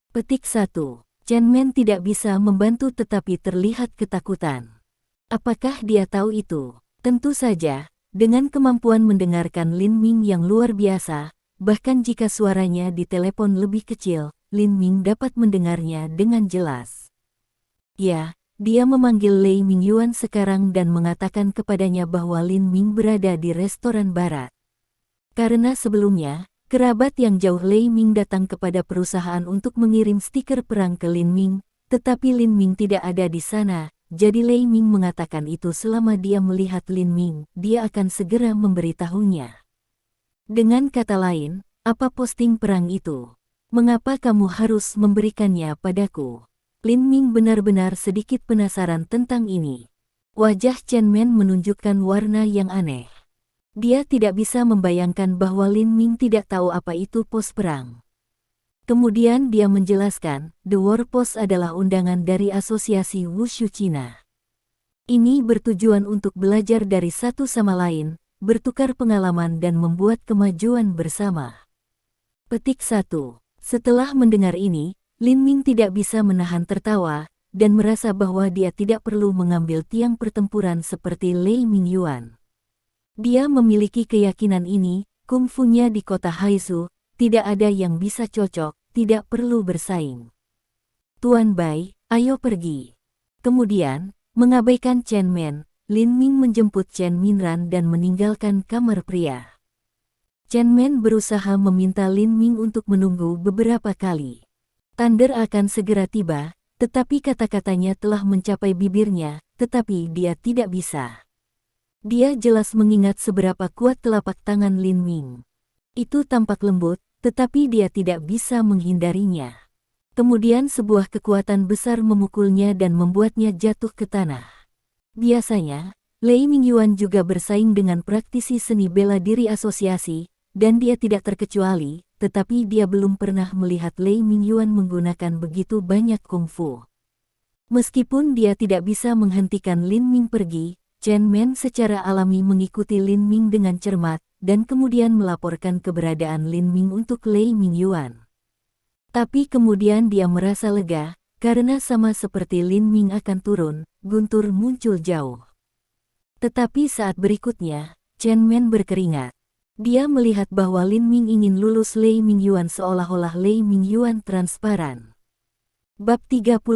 Petik 1. Chen Men tidak bisa membantu tetapi terlihat ketakutan. Apakah dia tahu itu? Tentu saja, dengan kemampuan mendengarkan Lin Ming yang luar biasa, bahkan jika suaranya di telepon lebih kecil, Lin Ming dapat mendengarnya dengan jelas. Ya, dia memanggil Lei Mingyuan sekarang dan mengatakan kepadanya bahwa Lin Ming berada di restoran barat. Karena sebelumnya, kerabat yang jauh Lei Ming datang kepada perusahaan untuk mengirim stiker perang ke Lin Ming, tetapi Lin Ming tidak ada di sana, jadi Lei Ming mengatakan itu selama dia melihat Lin Ming, dia akan segera memberitahunya. Dengan kata lain, apa posting perang itu? Mengapa kamu harus memberikannya padaku? Lin Ming benar-benar sedikit penasaran tentang ini. Wajah Chen Men menunjukkan warna yang aneh. Dia tidak bisa membayangkan bahwa Lin Ming tidak tahu apa itu pos perang. Kemudian dia menjelaskan, The War Post adalah undangan dari Asosiasi Wushu Cina. Ini bertujuan untuk belajar dari satu sama lain, bertukar pengalaman dan membuat kemajuan bersama. Petik 1. Setelah mendengar ini, Lin Ming tidak bisa menahan tertawa, dan merasa bahwa dia tidak perlu mengambil tiang pertempuran seperti Lei Mingyuan. Dia memiliki keyakinan ini, kungfunya di kota Haizu, tidak ada yang bisa cocok, tidak perlu bersaing. Tuan Bai, ayo pergi. Kemudian, Mengabaikan Chen Men, Lin Ming menjemput Chen Minran dan meninggalkan kamar pria. Chen Men berusaha meminta Lin Ming untuk menunggu beberapa kali. Thunder akan segera tiba, tetapi kata-katanya telah mencapai bibirnya, tetapi dia tidak bisa. Dia jelas mengingat seberapa kuat telapak tangan Lin Ming. Itu tampak lembut, tetapi dia tidak bisa menghindarinya. Kemudian sebuah kekuatan besar memukulnya dan membuatnya jatuh ke tanah. Biasanya, Lei Mingyuan juga bersaing dengan praktisi seni bela diri asosiasi, dan dia tidak terkecuali, tetapi dia belum pernah melihat Lei Mingyuan menggunakan begitu banyak kungfu. Meskipun dia tidak bisa menghentikan Lin Ming pergi, Chen Men secara alami mengikuti Lin Ming dengan cermat, dan kemudian melaporkan keberadaan Lin Ming untuk Lei Mingyuan. Tapi kemudian dia merasa lega, karena sama seperti Lin Ming akan turun, guntur muncul jauh. Tetapi saat berikutnya, Chen Men berkeringat. Dia melihat bahwa Lin Ming ingin lulus Lei Mingyuan seolah-olah Lei Mingyuan transparan. Bab 35.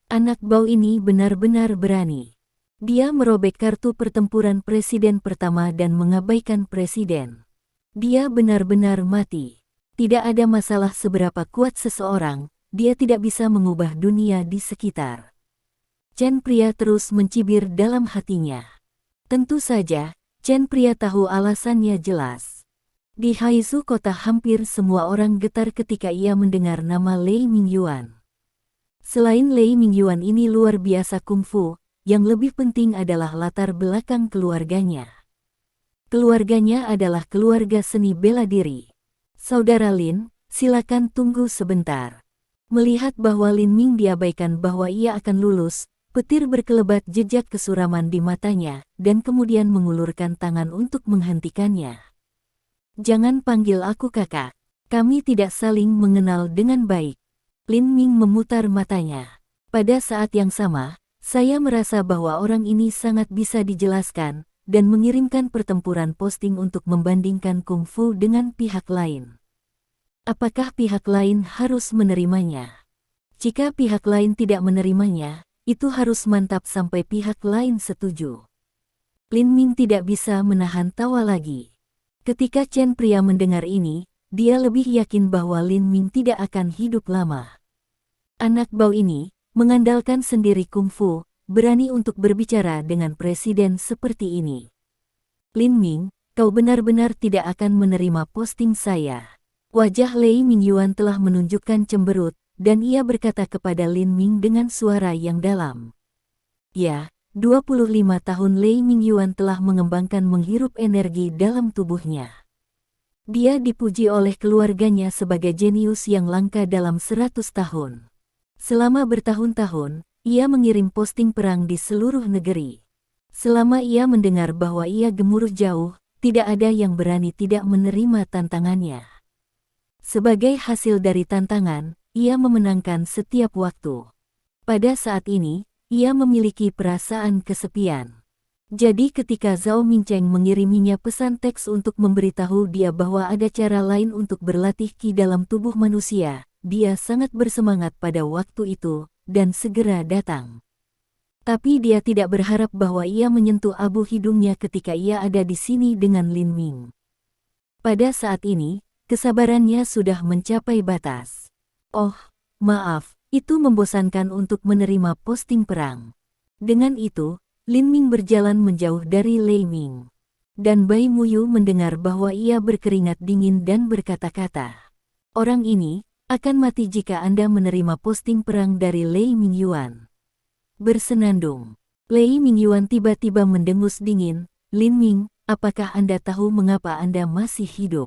Anak bau ini benar-benar berani. Dia merobek kartu pertempuran presiden pertama dan mengabaikan presiden. Dia benar-benar mati. Tidak ada masalah seberapa kuat seseorang, dia tidak bisa mengubah dunia di sekitar. Chen pria terus mencibir dalam hatinya. Tentu saja, Chen pria tahu alasannya jelas. Di Haizu kota hampir semua orang getar ketika ia mendengar nama Lei Mingyuan. Selain Lei Mingyuan ini luar biasa kungfu, yang lebih penting adalah latar belakang keluarganya. Keluarganya adalah keluarga seni bela diri. Saudara Lin, silakan tunggu sebentar. Melihat bahwa Lin Ming diabaikan bahwa ia akan lulus, petir berkelebat jejak kesuraman di matanya, dan kemudian mengulurkan tangan untuk menghentikannya. Jangan panggil aku kakak. Kami tidak saling mengenal dengan baik. Lin Ming memutar matanya. Pada saat yang sama, saya merasa bahwa orang ini sangat bisa dijelaskan, dan mengirimkan pertempuran posting untuk membandingkan kungfu dengan pihak lain. Apakah pihak lain harus menerimanya? Jika pihak lain tidak menerimanya, itu harus mantap sampai pihak lain setuju. Lin Ming tidak bisa menahan tawa lagi. Ketika Chen pria mendengar ini, dia lebih yakin bahwa Lin Ming tidak akan hidup lama. Anak bau ini, mengandalkan sendiri kungfu, berani untuk berbicara dengan presiden seperti ini. Lin Ming, kau benar-benar tidak akan menerima posting saya. Wajah Lei Mingyuan telah menunjukkan cemberut, dan ia berkata kepada Lin Ming dengan suara yang dalam. Ya, 25 tahun Lei Mingyuan telah mengembangkan menghirup energi dalam tubuhnya. Dia dipuji oleh keluarganya sebagai jenius yang langka dalam 100 tahun. Selama bertahun-tahun, ia mengirim posting perang di seluruh negeri. Selama ia mendengar bahwa ia gemuruh jauh, tidak ada yang berani tidak menerima tantangannya. Sebagai hasil dari tantangan, ia memenangkan setiap waktu. Pada saat ini, ia memiliki perasaan kesepian. Jadi ketika Zhao Mincheng mengiriminya pesan teks untuk memberitahu dia bahwa ada cara lain untuk berlatih ki dalam tubuh manusia, dia sangat bersemangat pada waktu itu, dan segera datang. Tapi dia tidak berharap bahwa ia menyentuh abu hidungnya ketika ia ada di sini dengan Lin Ming. Pada saat ini, kesabarannya sudah mencapai batas. Oh, maaf, itu membosankan untuk menerima posting perang. Dengan itu, Lin Ming berjalan menjauh dari Lei Ming. Dan Bai Muyu mendengar bahwa ia berkeringat dingin dan berkata-kata, "Orang ini akan mati jika Anda menerima posting perang dari Lei Mingyuan." Bersenandung, Lei Mingyuan tiba-tiba mendengus dingin, "Lin Ming, apakah Anda tahu mengapa Anda masih hidup?"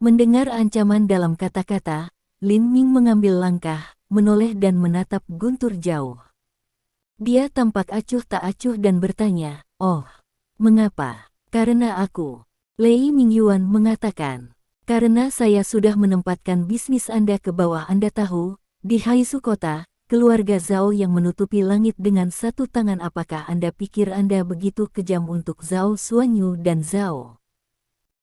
Mendengar ancaman dalam kata-kata, Lin Ming mengambil langkah, menoleh dan menatap guntur jauh. Dia tampak acuh tak acuh dan bertanya, "Oh, mengapa?" "Karena aku." Lei Mingyuan mengatakan. "Karena saya sudah menempatkan bisnis Anda ke bawah. Anda tahu, di Haizu kota, keluarga Zhao yang menutupi langit dengan satu tangan. Apakah Anda pikir Anda begitu kejam untuk Zhao Xuanyu dan Zhao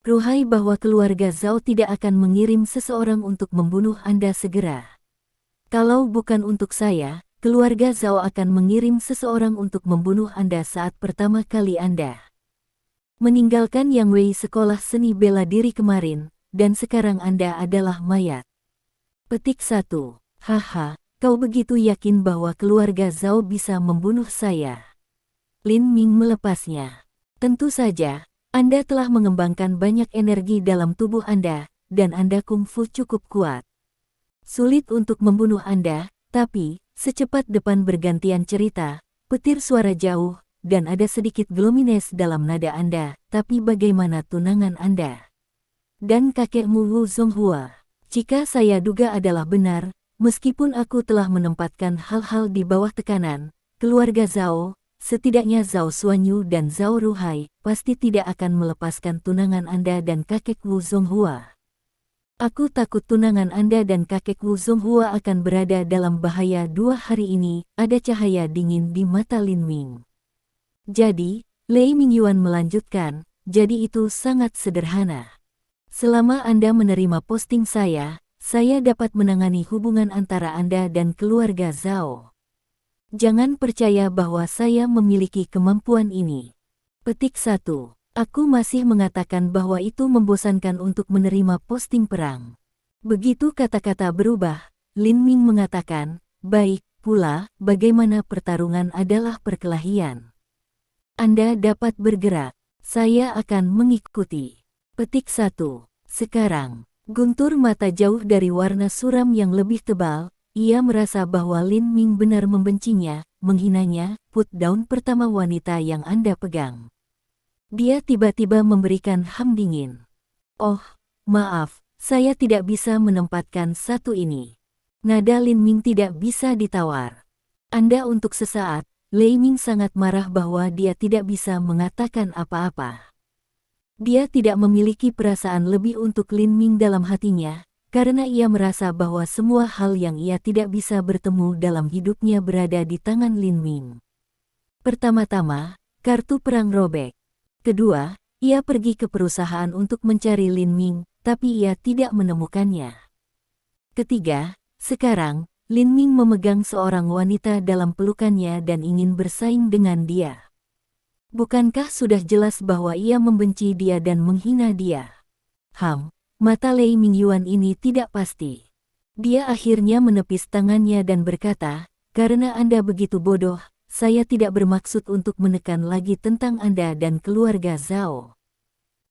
Ruhai bahwa keluarga Zhao tidak akan mengirim seseorang untuk membunuh Anda segera? Kalau bukan untuk saya, keluarga Zhao akan mengirim seseorang untuk membunuh Anda saat pertama kali Anda meninggalkan Yang Wei sekolah seni bela diri kemarin, dan sekarang Anda adalah mayat. Petik 1. Haha, kau begitu yakin bahwa keluarga Zhao bisa membunuh saya? Lin Ming melepasnya. Tentu saja, Anda telah mengembangkan banyak energi dalam tubuh Anda, dan Anda kungfu cukup kuat. Sulit untuk membunuh Anda, tapi, secepat depan bergantian cerita, petir suara jauh, dan ada sedikit gloominess dalam nada Anda, tapi bagaimana tunangan Anda? Dan kakekmu Wu Zonghua, jika saya duga adalah benar, meskipun aku telah menempatkan hal-hal di bawah tekanan, keluarga Zhao, setidaknya Zhao Xuanyu dan Zhao Ruhai, pasti tidak akan melepaskan tunangan Anda dan kakek Wu Zonghua. Aku takut tunangan Anda dan kakek Wu Zonghua akan berada dalam bahaya 2 hari ini, ada cahaya dingin di mata Lin Ming. Jadi, Lei Mingyuan melanjutkan, jadi itu sangat sederhana. Selama Anda menerima posting saya dapat menangani hubungan antara Anda dan keluarga Zhao. Jangan percaya bahwa saya memiliki kemampuan ini. Petik 1. Aku masih mengatakan bahwa itu membosankan untuk menerima posting perang. Begitu kata-kata berubah, Lin Ming mengatakan, baik pula, bagaimana pertarungan adalah perkelahian. Anda dapat bergerak, saya akan mengikuti. Petik 1. Sekarang, guntur mata jauh dari warna suram yang lebih tebal, ia merasa bahwa Lin Ming benar membencinya, menghinanya, put down pertama wanita yang Anda pegang. Dia tiba-tiba memberikan ham dingin. Oh, maaf, saya tidak bisa menempatkan satu ini. Nada Lin Ming tidak bisa ditawar. Anda untuk sesaat, Lei Ming sangat marah bahwa dia tidak bisa mengatakan apa-apa. Dia tidak memiliki perasaan lebih untuk Lin Ming dalam hatinya, karena ia merasa bahwa semua hal yang ia tidak bisa bertemu dalam hidupnya berada di tangan Lin Ming. Pertama-tama, kartu perang robek. Kedua, ia pergi ke perusahaan untuk mencari Lin Ming, tapi ia tidak menemukannya. Ketiga, sekarang, Lin Ming memegang seorang wanita dalam pelukannya dan ingin bersaing dengan dia. Bukankah sudah jelas bahwa ia membenci dia dan menghina dia? Mata Lei Mingyuan ini tidak pasti. Dia akhirnya menepis tangannya dan berkata, karena Anda begitu bodoh, saya tidak bermaksud untuk menekan lagi tentang Anda dan keluarga Zhao.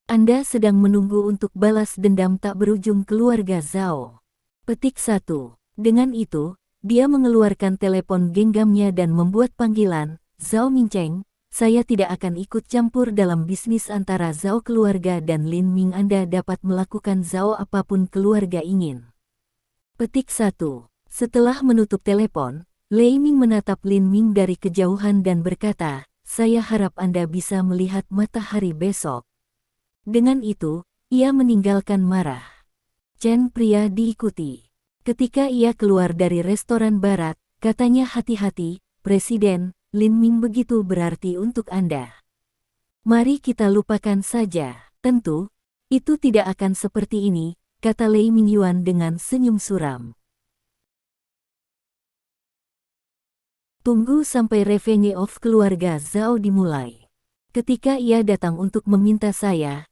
Anda sedang menunggu untuk balas dendam tak berujung keluarga Zhao. Petik 1. Dengan itu, dia mengeluarkan telepon genggamnya dan membuat panggilan, Zhao Mingcheng, saya tidak akan ikut campur dalam bisnis antara Zhao keluarga dan Lin Ming. Anda dapat melakukan Zhao apapun keluarga ingin. Petik 1. Setelah menutup telepon, Lei Ming menatap Lin Ming dari kejauhan dan berkata, saya harap Anda bisa melihat matahari besok. Dengan itu, ia meninggalkan marah. Chen pria diikuti. Ketika ia keluar dari restoran barat, katanya hati-hati, Presiden, Lin Ming begitu berarti untuk Anda. Mari kita lupakan saja. Tentu, itu tidak akan seperti ini, kata Lei Mingyuan dengan senyum suram. Tunggu sampai revenge of keluarga Zhao dimulai. Ketika ia datang untuk meminta saya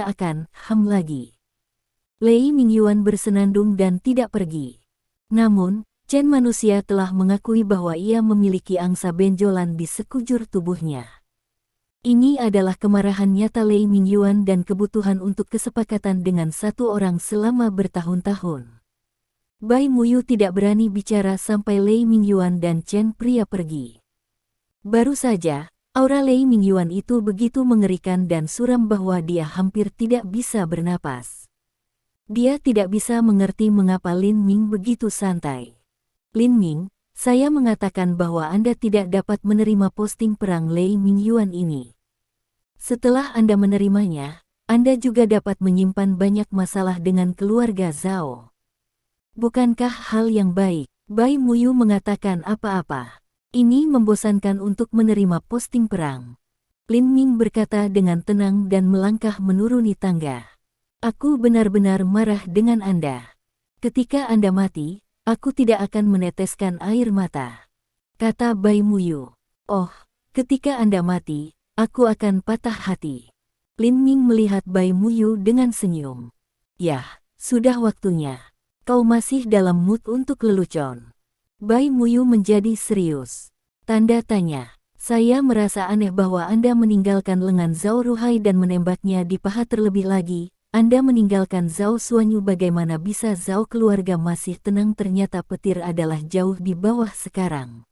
akan ham lagi. Lei Mingyuan bersenandung dan tidak pergi. Namun, Chen manusia telah mengakui bahwa ia memiliki angsa benjolan di sekujur tubuhnya. Ini adalah kemarahan nyata Lei Mingyuan dan kebutuhan untuk kesepakatan dengan satu orang selama bertahun-tahun. Bai Muyu tidak berani bicara sampai Lei Mingyuan dan Chen pria pergi. Baru saja, aura Lei Mingyuan itu begitu mengerikan dan suram bahwa dia hampir tidak bisa bernapas. Dia tidak bisa mengerti mengapa Lin Ming begitu santai. Lin Ming, saya mengatakan bahwa Anda tidak dapat menerima posting perang Lei Mingyuan ini. Setelah Anda menerimanya, Anda juga dapat menyimpan banyak masalah dengan keluarga Zhao. Bukankah hal yang baik? Bai Muyu mengatakan apa-apa. Ini membosankan untuk menerima posting perang. Lin Ming berkata dengan tenang dan melangkah menuruni tangga. Aku benar-benar marah dengan Anda. Ketika Anda mati, aku tidak akan meneteskan air mata. kata Bai Muyu. Oh, ketika Anda mati, aku akan patah hati. Lin Ming melihat Bai Muyu dengan senyum. Yah, sudah waktunya. Kau masih dalam mood untuk lelucon. Bai Muyu menjadi serius. Tanda tanya. Saya merasa aneh bahwa Anda meninggalkan lengan Zhao Ruhai dan menembaknya di paha terlebih lagi. Anda meninggalkan Zhao Xuanyu, bagaimana bisa Zhao keluarga masih tenang, ternyata petir adalah jauh di bawah sekarang.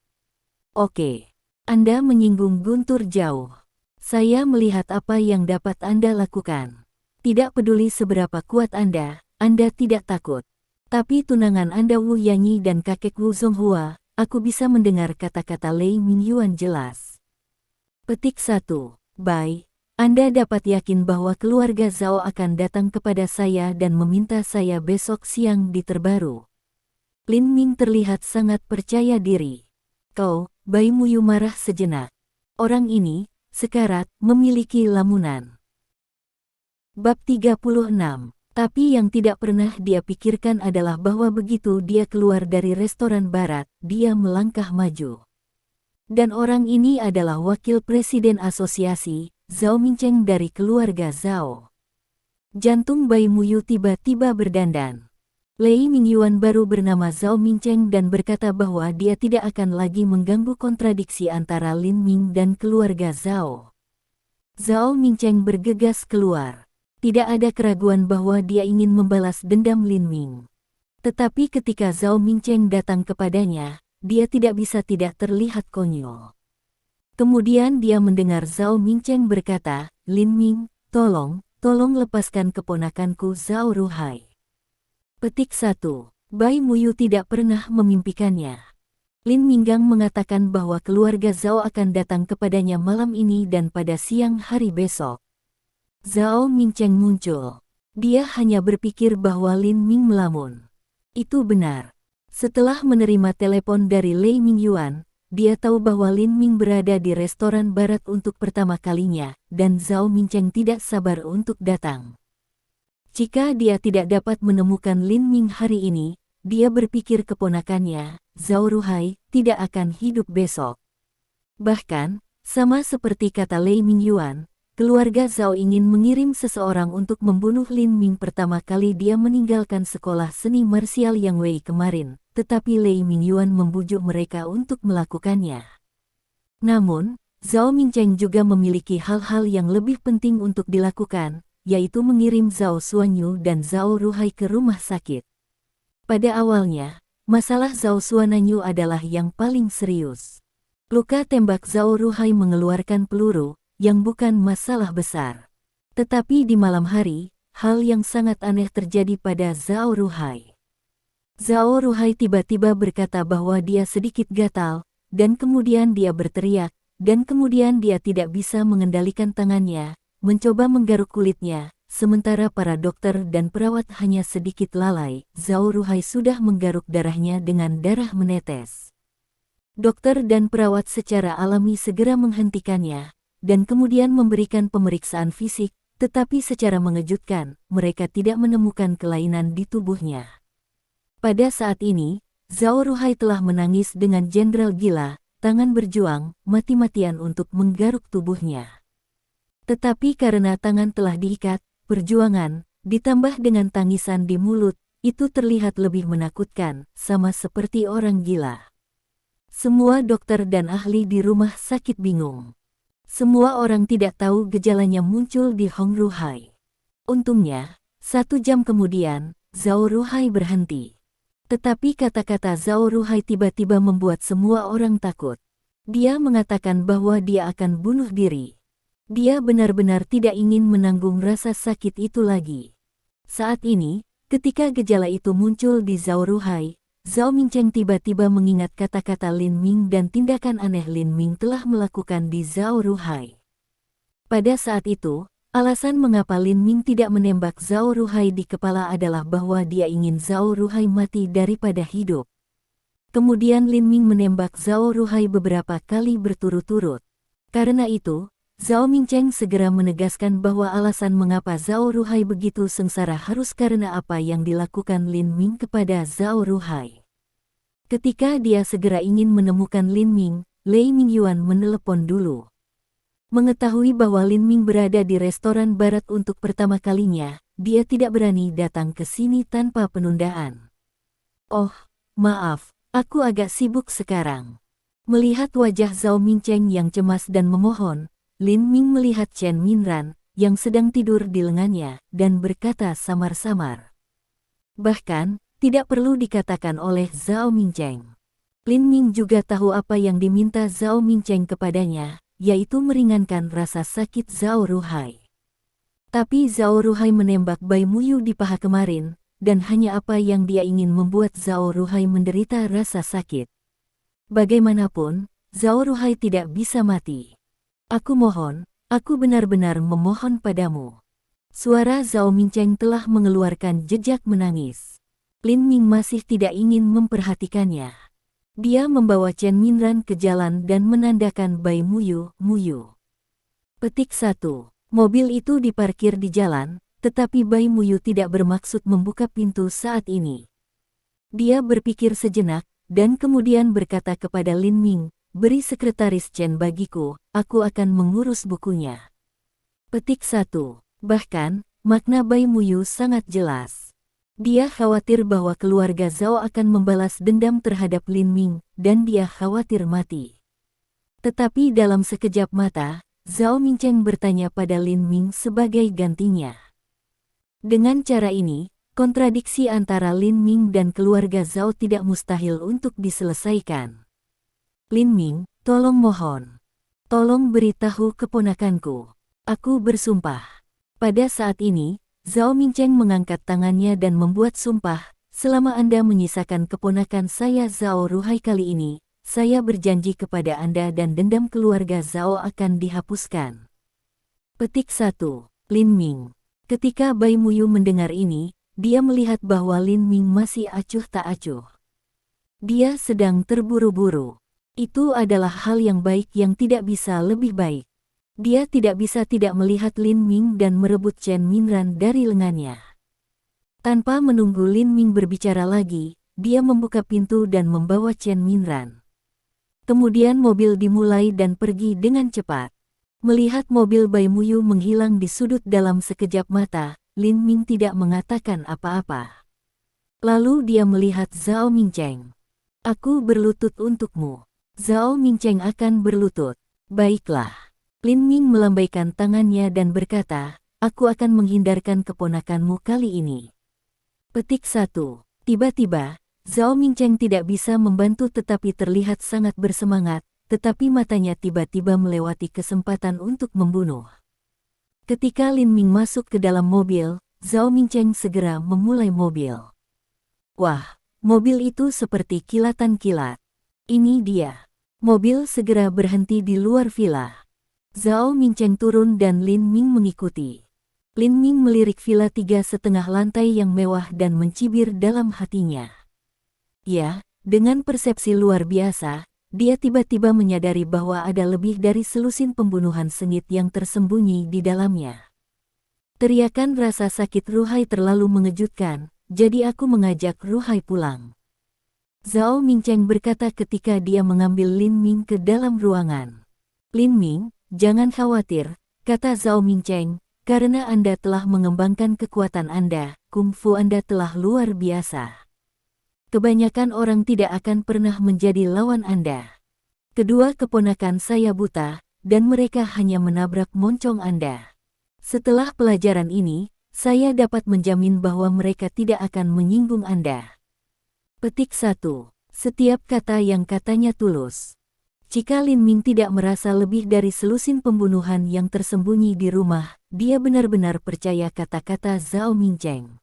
Oke. Anda menyinggung guntur jauh. Saya melihat apa yang dapat Anda lakukan. Tidak peduli seberapa kuat Anda tidak takut. Tapi tunangan Anda Wu Yanyi dan kakek Wu Zonghua, aku bisa mendengar kata-kata Lei Mingyuan jelas. Petik 1. Bai, Anda dapat yakin bahwa keluarga Zhao akan datang kepada saya dan meminta saya besok siang di terbaru. Lin Ming terlihat sangat percaya diri. Kau, Bai Muyu marah sejenak. Orang ini, sekarat, memiliki lamunan. Bab 36. Tapi yang tidak pernah dia pikirkan adalah bahwa begitu dia keluar dari restoran barat, dia melangkah maju. Dan orang ini adalah wakil presiden asosiasi, Zhao Mincheng dari keluarga Zhao. Jantung Bai Muyu tiba-tiba berdandan. Lei Mingyuan baru bernama Zhao Mincheng dan berkata bahwa dia tidak akan lagi mengganggu kontradiksi antara Lin Ming dan keluarga Zhao. Zhao Mincheng bergegas keluar. Tidak ada keraguan bahwa dia ingin membalas dendam Lin Ming. Tetapi ketika Zhao Mincheng datang kepadanya, dia tidak bisa tidak terlihat konyol. Kemudian dia mendengar Zhao Mincheng berkata, Lin Ming, tolong lepaskan keponakanku Zhao Ruhai. Petik 1. Bai Muyu tidak pernah memimpikannya. Lin Minggang mengatakan bahwa keluarga Zhao akan datang kepadanya malam ini dan pada siang hari besok. Zhao Mincheng muncul. Dia hanya berpikir bahwa Lin Ming melamun. Itu benar. Setelah menerima telepon dari Lei Mingyuan, dia tahu bahwa Lin Ming berada di restoran barat untuk pertama kalinya, dan Zhao Mincheng tidak sabar untuk datang. Jika dia tidak dapat menemukan Lin Ming hari ini, dia berpikir keponakannya, Zhao Ruhai, tidak akan hidup besok. Bahkan, sama seperti kata Lei Mingyuan, keluarga Zhao ingin mengirim seseorang untuk membunuh Lin Ming pertama kali dia meninggalkan sekolah seni marsial Yang Wei kemarin, tetapi Lei Mingyuan membujuk mereka untuk melakukannya. Namun, Zhao Mincheng juga memiliki hal-hal yang lebih penting untuk dilakukan, yaitu mengirim Zhao Xuanyu dan Zhao Ruhai ke rumah sakit. Pada awalnya, masalah Zhao Xuanyu adalah yang paling serius. Luka tembak Zhao Ruhai mengeluarkan peluru, yang bukan masalah besar. Tetapi di malam hari, hal yang sangat aneh terjadi pada Zhao Ruhai. Zhao Ruhai tiba-tiba berkata bahwa dia sedikit gatal, dan kemudian dia berteriak, dan kemudian dia tidak bisa mengendalikan tangannya, mencoba menggaruk kulitnya, sementara para dokter dan perawat hanya sedikit lalai. Zhao Ruhai sudah menggaruk darahnya dengan darah menetes. Dokter dan perawat secara alami segera menghentikannya, dan kemudian memberikan pemeriksaan fisik, tetapi secara mengejutkan, mereka tidak menemukan kelainan di tubuhnya. Pada saat ini, Zhao Ruhai telah menangis dengan jenderal gila, tangan berjuang, mati-matian untuk menggaruk tubuhnya. Tetapi karena tangan telah diikat, perjuangan, ditambah dengan tangisan di mulut, itu terlihat lebih menakutkan, sama seperti orang gila. Semua dokter dan ahli di rumah sakit bingung. Semua orang tidak tahu gejalanya muncul di Hong Ruhai. Untungnya, 1 jam kemudian, Zhao Ruhai berhenti. Tetapi kata-kata Zhao Ruhai tiba-tiba membuat semua orang takut. Dia mengatakan bahwa dia akan bunuh diri. Dia benar-benar tidak ingin menanggung rasa sakit itu lagi. Saat ini, ketika gejala itu muncul di Zhao Ruhai, Zhao Mincheng tiba-tiba mengingat kata-kata Lin Ming dan tindakan aneh Lin Ming telah melakukan di Zhao Ruhai. Pada saat itu, alasan mengapa Lin Ming tidak menembak Zhao Ruhai di kepala adalah bahwa dia ingin Zhao Ruhai mati daripada hidup. Kemudian Lin Ming menembak Zhao Ruhai beberapa kali berturut-turut. Karena itu, Zhao Mincheng segera menegaskan bahwa alasan mengapa Zhao Ruhai begitu sengsara harus karena apa yang dilakukan Lin Ming kepada Zhao Ruhai. Ketika dia segera ingin menemukan Lin Ming, Lei Mingyuan menelepon dulu. Mengetahui bahwa Lin Ming berada di restoran barat untuk pertama kalinya, dia tidak berani datang ke sini tanpa penundaan. Oh, maaf, aku agak sibuk sekarang. Melihat wajah Zhao Mingcheng yang cemas dan memohon, Lin Ming melihat Chen Minran, yang sedang tidur di lengannya, dan berkata samar-samar. Bahkan, tidak perlu dikatakan oleh Zhao Mingcheng. Lin Ming juga tahu apa yang diminta Zhao Mingcheng kepadanya, yaitu meringankan rasa sakit Zhao Ruhai. Tapi Zhao Ruhai menembak Bai Muyu di paha kemarin, dan hanya apa yang dia ingin membuat Zhao Ruhai menderita rasa sakit. Bagaimanapun, Zhao Ruhai tidak bisa mati. Aku mohon, aku benar-benar memohon padamu. Suara Zhao Mingcheng telah mengeluarkan jejak menangis. Lin Ming masih tidak ingin memperhatikannya. Dia membawa Chen Minran ke jalan dan menandakan Bai Muyu, Muyu. Petik 1. Mobil itu diparkir di jalan, tetapi Bai Muyu tidak bermaksud membuka pintu saat ini. Dia berpikir sejenak, dan kemudian berkata kepada Lin Ming, beri sekretaris Chen bagiku, aku akan mengurus bukunya. Petik 1. Bahkan, makna Bai Muyu sangat jelas. Dia khawatir bahwa keluarga Zhao akan membalas dendam terhadap Lin Ming, dan dia khawatir mati. Tetapi dalam sekejap mata, Zhao Mingcheng bertanya pada Lin Ming sebagai gantinya. Dengan cara ini, kontradiksi antara Lin Ming dan keluarga Zhao tidak mustahil untuk diselesaikan. Lin Ming, tolong mohon. Tolong beritahu keponakanku. Aku bersumpah. Pada saat ini, Zhao Mingcheng mengangkat tangannya dan membuat sumpah, selama Anda menyisakan keponakan saya Zhao Ruhai kali ini, saya berjanji kepada Anda dan dendam keluarga Zhao akan dihapuskan. Petik 1. Lin Ming. Ketika Bai Muyu mendengar ini, dia melihat bahwa Lin Ming masih acuh tak acuh. Dia sedang terburu-buru. Itu adalah hal yang baik yang tidak bisa lebih baik. Dia tidak bisa tidak melihat Lin Ming dan merebut Chen Minran dari lengannya. Tanpa menunggu Lin Ming berbicara lagi, dia membuka pintu dan membawa Chen Minran. Kemudian mobil dimulai dan pergi dengan cepat. Melihat mobil Bai Muyu menghilang di sudut dalam sekejap mata, Lin Ming tidak mengatakan apa-apa. Lalu dia melihat Zhao Mingcheng. Aku berlutut untukmu. Zhao Mingcheng akan berlutut. Baiklah. Lin Ming melambaikan tangannya dan berkata, aku akan menghindarkan keponakanmu kali ini. Petik 1. Tiba-tiba, Zhao Mingcheng tidak bisa membantu tetapi terlihat sangat bersemangat, tetapi matanya tiba-tiba melewati kesempatan untuk membunuh. Ketika Lin Ming masuk ke dalam mobil, Zhao Mingcheng segera memulai mobil. Wah, mobil itu seperti kilatan kilat. Ini dia. Mobil segera berhenti di luar villa. Zhao Mingcheng turun dan Lin Ming mengikuti. Lin Ming melirik villa 3,5 lantai yang mewah dan mencibir dalam hatinya. Ya, dengan persepsi luar biasa, dia tiba-tiba menyadari bahwa ada lebih dari selusin pembunuhan sengit yang tersembunyi di dalamnya. Teriakan rasa sakit Ruhai terlalu mengejutkan, jadi aku mengajak Ruhai pulang. Zhao Mingcheng berkata ketika dia mengambil Lin Ming ke dalam ruangan. Lin Ming, jangan khawatir, kata Zhao Mingcheng, karena Anda telah mengembangkan kekuatan Anda, kungfu Anda telah luar biasa. Kebanyakan orang tidak akan pernah menjadi lawan Anda. Kedua keponakan saya buta, dan mereka hanya menabrak moncong Anda. Setelah pelajaran ini, saya dapat menjamin bahwa mereka tidak akan menyinggung Anda. Petik 1. Setiap kata yang katanya tulus. Jika Lin Ming tidak merasa lebih dari selusin pembunuhan yang tersembunyi di rumah, dia benar-benar percaya kata-kata Zhao Mingcheng.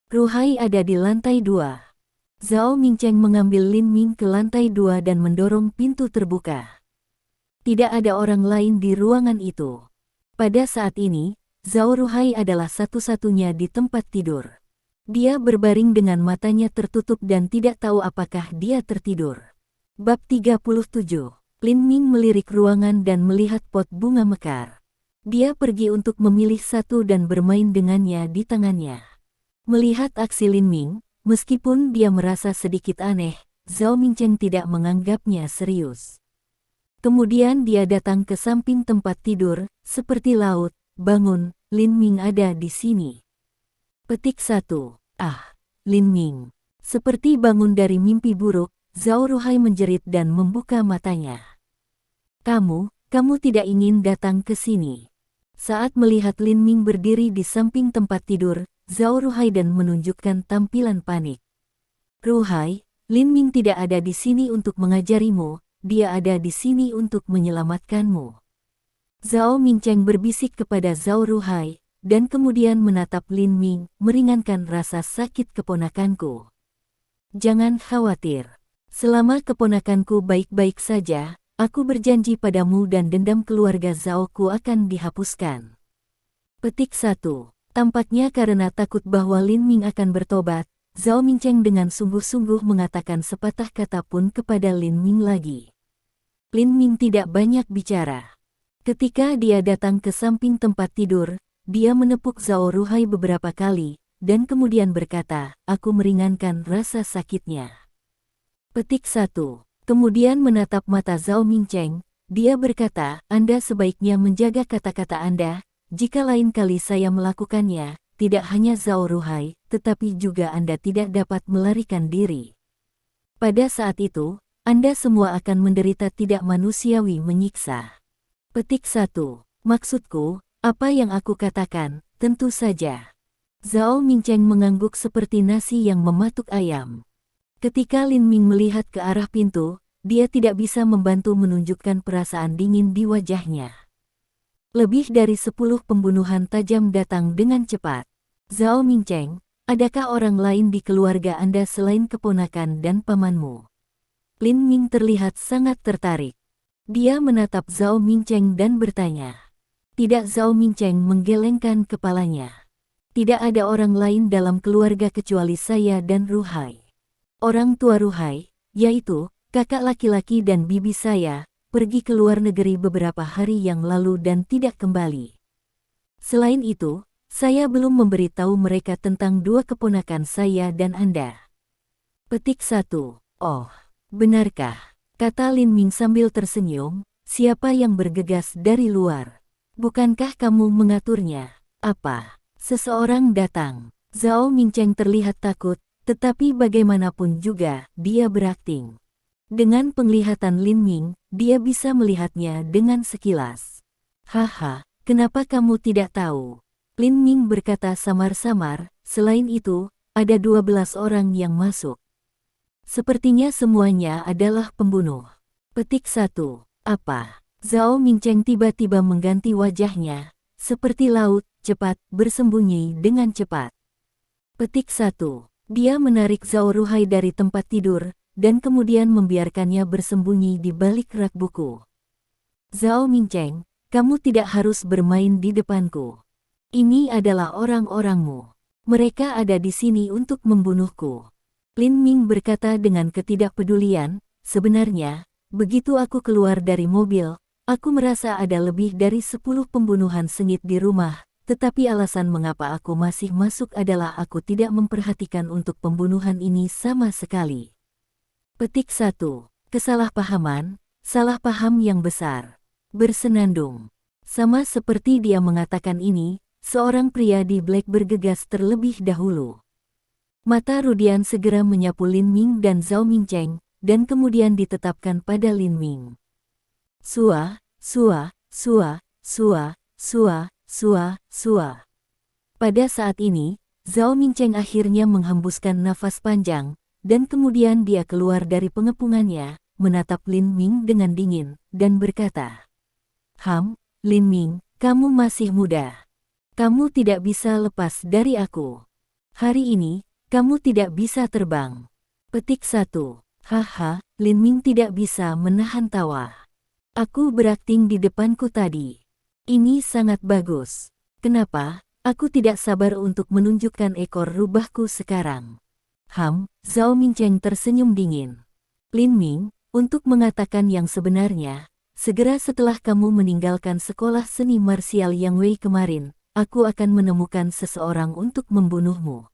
Ruhai ada di lantai 2. Zhao Mingcheng mengambil Lin Ming ke lantai 2 dan mendorong pintu terbuka. Tidak ada orang lain di ruangan itu. Pada saat ini, Zhao Ruhai adalah satu-satunya di tempat tidur. Dia berbaring dengan matanya tertutup dan tidak tahu apakah dia tertidur. Bab 37. Lin Ming melirik ruangan dan melihat pot bunga mekar. Dia pergi untuk memilih satu dan bermain dengannya di tangannya. Melihat aksi Lin Ming, meskipun dia merasa sedikit aneh, Zhao Mingcheng tidak menganggapnya serius. Kemudian dia datang ke samping tempat tidur, seperti laut. Bangun, Lin Ming ada di sini. Petik 1. Ah, Lin Ming. Seperti bangun dari mimpi buruk, Zhao Ruhai menjerit dan membuka matanya. Kamu tidak ingin datang ke sini. Saat melihat Lin Ming berdiri di samping tempat tidur, Zhao Ruhai dan menunjukkan tampilan panik. Ruhai, Lin Ming tidak ada di sini untuk mengajarimu, dia ada di sini untuk menyelamatkanmu. Zhao Mingcheng berbisik kepada Zhao Ruhai, dan kemudian menatap Lin Ming, meringankan rasa sakit keponakanku. Jangan khawatir. Selama keponakanku baik-baik saja, aku berjanji padamu dan dendam keluarga Zhaoku akan dihapuskan. Petik 1. Tampaknya karena takut bahwa Lin Ming akan bertobat, Zhao Mingcheng dengan sungguh-sungguh mengatakan sepatah kata pun kepada Lin Ming lagi. Lin Ming tidak banyak bicara. Ketika dia datang ke samping tempat tidur, dia menepuk Zhao Ruhai beberapa kali, dan kemudian berkata, aku meringankan rasa sakitnya. Petik 1. Kemudian menatap mata Zhao Mingcheng, dia berkata, Anda sebaiknya menjaga kata-kata Anda, jika lain kali saya melakukannya, tidak hanya Zhao Ruhai, tetapi juga Anda tidak dapat melarikan diri. Pada saat itu, Anda semua akan menderita tidak manusiawi menyiksa. Petik 1. Maksudku, apa yang aku katakan, tentu saja. Zhao Mingcheng mengangguk seperti nasi yang mematuk ayam. Ketika Lin Ming melihat ke arah pintu, dia tidak bisa membantu menunjukkan perasaan dingin di wajahnya. Lebih dari 10 pembunuhan tajam datang dengan cepat. Zhao Mingcheng, adakah orang lain di keluarga Anda selain keponakan dan pamanmu? Lin Ming terlihat sangat tertarik. Dia menatap Zhao Mingcheng dan bertanya. Tidak, Zhao Mingcheng menggelengkan kepalanya. Tidak ada orang lain dalam keluarga kecuali saya dan Ruhai. Orang tua Ruhai, yaitu kakak laki-laki dan bibi saya, pergi ke luar negeri beberapa hari yang lalu dan tidak kembali. Selain itu, saya belum memberitahu mereka tentang dua keponakan saya dan Anda. Petik 1. Oh, benarkah? Kata Lin Ming sambil tersenyum, siapa yang bergegas dari luar? Bukankah kamu mengaturnya? Apa? Seseorang datang. Zhao Mingcheng terlihat takut, tetapi bagaimanapun juga, dia berakting. Dengan penglihatan Lin Ming, dia bisa melihatnya dengan sekilas. Haha, kenapa kamu tidak tahu? Lin Ming berkata samar-samar, selain itu, ada 12 orang yang masuk. Sepertinya semuanya adalah pembunuh. Petik 1. Apa? Zhao Mingcheng tiba-tiba mengganti wajahnya, seperti laut, cepat, bersembunyi dengan cepat. Petik 1. Dia menarik Zhao Ruhai dari tempat tidur, dan kemudian membiarkannya bersembunyi di balik rak buku. Zhao Mingcheng, kamu tidak harus bermain di depanku. Ini adalah orang-orangmu. Mereka ada di sini untuk membunuhku. Lin Ming berkata dengan ketidakpedulian, sebenarnya, begitu aku keluar dari mobil, aku merasa ada lebih dari 10 pembunuhan sengit di rumah, tetapi alasan mengapa aku masih masuk adalah aku tidak memperhatikan untuk pembunuhan ini sama sekali. Petik 1. Kesalahpahaman, salah paham yang besar. Bersenandung. Sama seperti dia mengatakan ini, seorang pria di Black bergegas terlebih dahulu. Mata Rudian segera menyapu Lin Ming dan Zhao Mingcheng, dan kemudian ditetapkan pada Lin Ming. Sua, sua, sua, sua, sua, sua, sua. Pada saat ini, Zhao Mingcheng akhirnya menghembuskan nafas panjang, dan kemudian dia keluar dari pengepungannya, menatap Lin Ming dengan dingin, dan berkata, Lin Ming, kamu masih muda. Kamu tidak bisa lepas dari aku. Hari ini, kamu tidak bisa terbang. Petik 1. Haha, Lin Ming tidak bisa menahan tawa. Aku berakting di depanku tadi. Ini sangat bagus. Kenapa? Aku tidak sabar untuk menunjukkan ekor rubahku sekarang. Zhao Mingcheng tersenyum dingin. Lin Ming, untuk mengatakan yang sebenarnya, segera setelah kamu meninggalkan sekolah seni marsial Yang Wei kemarin, aku akan menemukan seseorang untuk membunuhmu.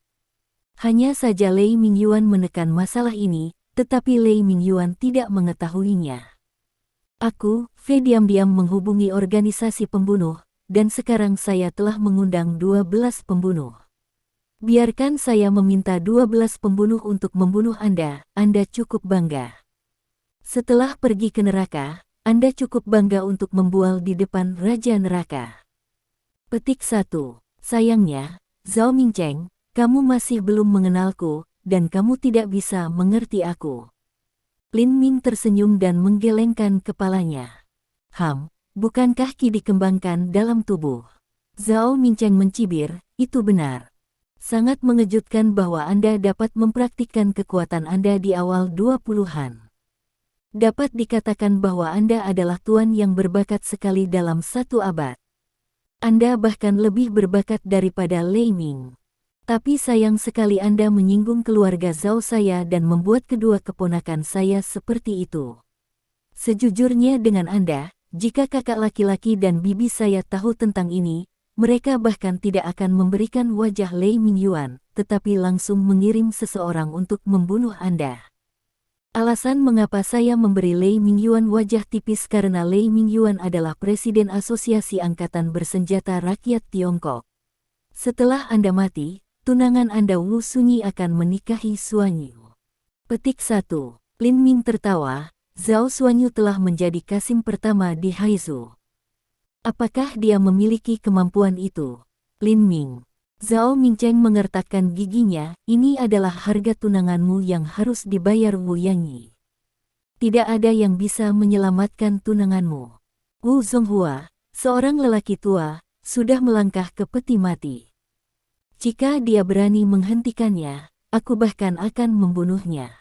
Hanya saja Lei Mingyuan menekan masalah ini, tetapi Lei Mingyuan tidak mengetahuinya. Aku, Fei, diam-diam menghubungi organisasi pembunuh, dan sekarang saya telah mengundang 12 pembunuh. Biarkan saya meminta 12 pembunuh untuk membunuh Anda cukup bangga. Setelah pergi ke neraka, Anda cukup bangga untuk membual di depan Raja Neraka. Petik 1. Sayangnya, Zhao Mingcheng, kamu masih belum mengenalku, dan kamu tidak bisa mengerti aku. Lin Ming tersenyum dan menggelengkan kepalanya. Bukankah Qi dikembangkan dalam tubuh? Zhao Mingcheng mencibir, itu benar. Sangat mengejutkan bahwa Anda dapat mempraktikkan kekuatan Anda di awal 20-an. Dapat dikatakan bahwa Anda adalah tuan yang berbakat sekali dalam satu abad. Anda bahkan lebih berbakat daripada Lei Ming. Tapi sayang sekali Anda menyinggung keluarga Zhao saya dan membuat kedua keponakan saya seperti itu. Sejujurnya dengan Anda, jika kakak laki-laki dan bibi saya tahu tentang ini, mereka bahkan tidak akan memberikan wajah Lei Mingyuan, tetapi langsung mengirim seseorang untuk membunuh Anda. Alasan mengapa saya memberi Lei Mingyuan wajah tipis karena Lei Mingyuan adalah Presiden Asosiasi Angkatan Bersenjata Rakyat Tiongkok. Setelah Anda mati, tunangan Anda Wu Sunyi akan menikahi Suanyu. Petik 1. Lin Ming tertawa, Zhao Suanyu telah menjadi kasim pertama di Haizu. Apakah dia memiliki kemampuan itu? Lin Ming. Zhao Mingcheng mengertakkan giginya, ini adalah harga tunanganmu yang harus dibayar Wu Yanyi. Tidak ada yang bisa menyelamatkan tunanganmu. Wu Zonghua, seorang lelaki tua, sudah melangkah ke peti mati. Jika dia berani menghentikannya, aku bahkan akan membunuhnya.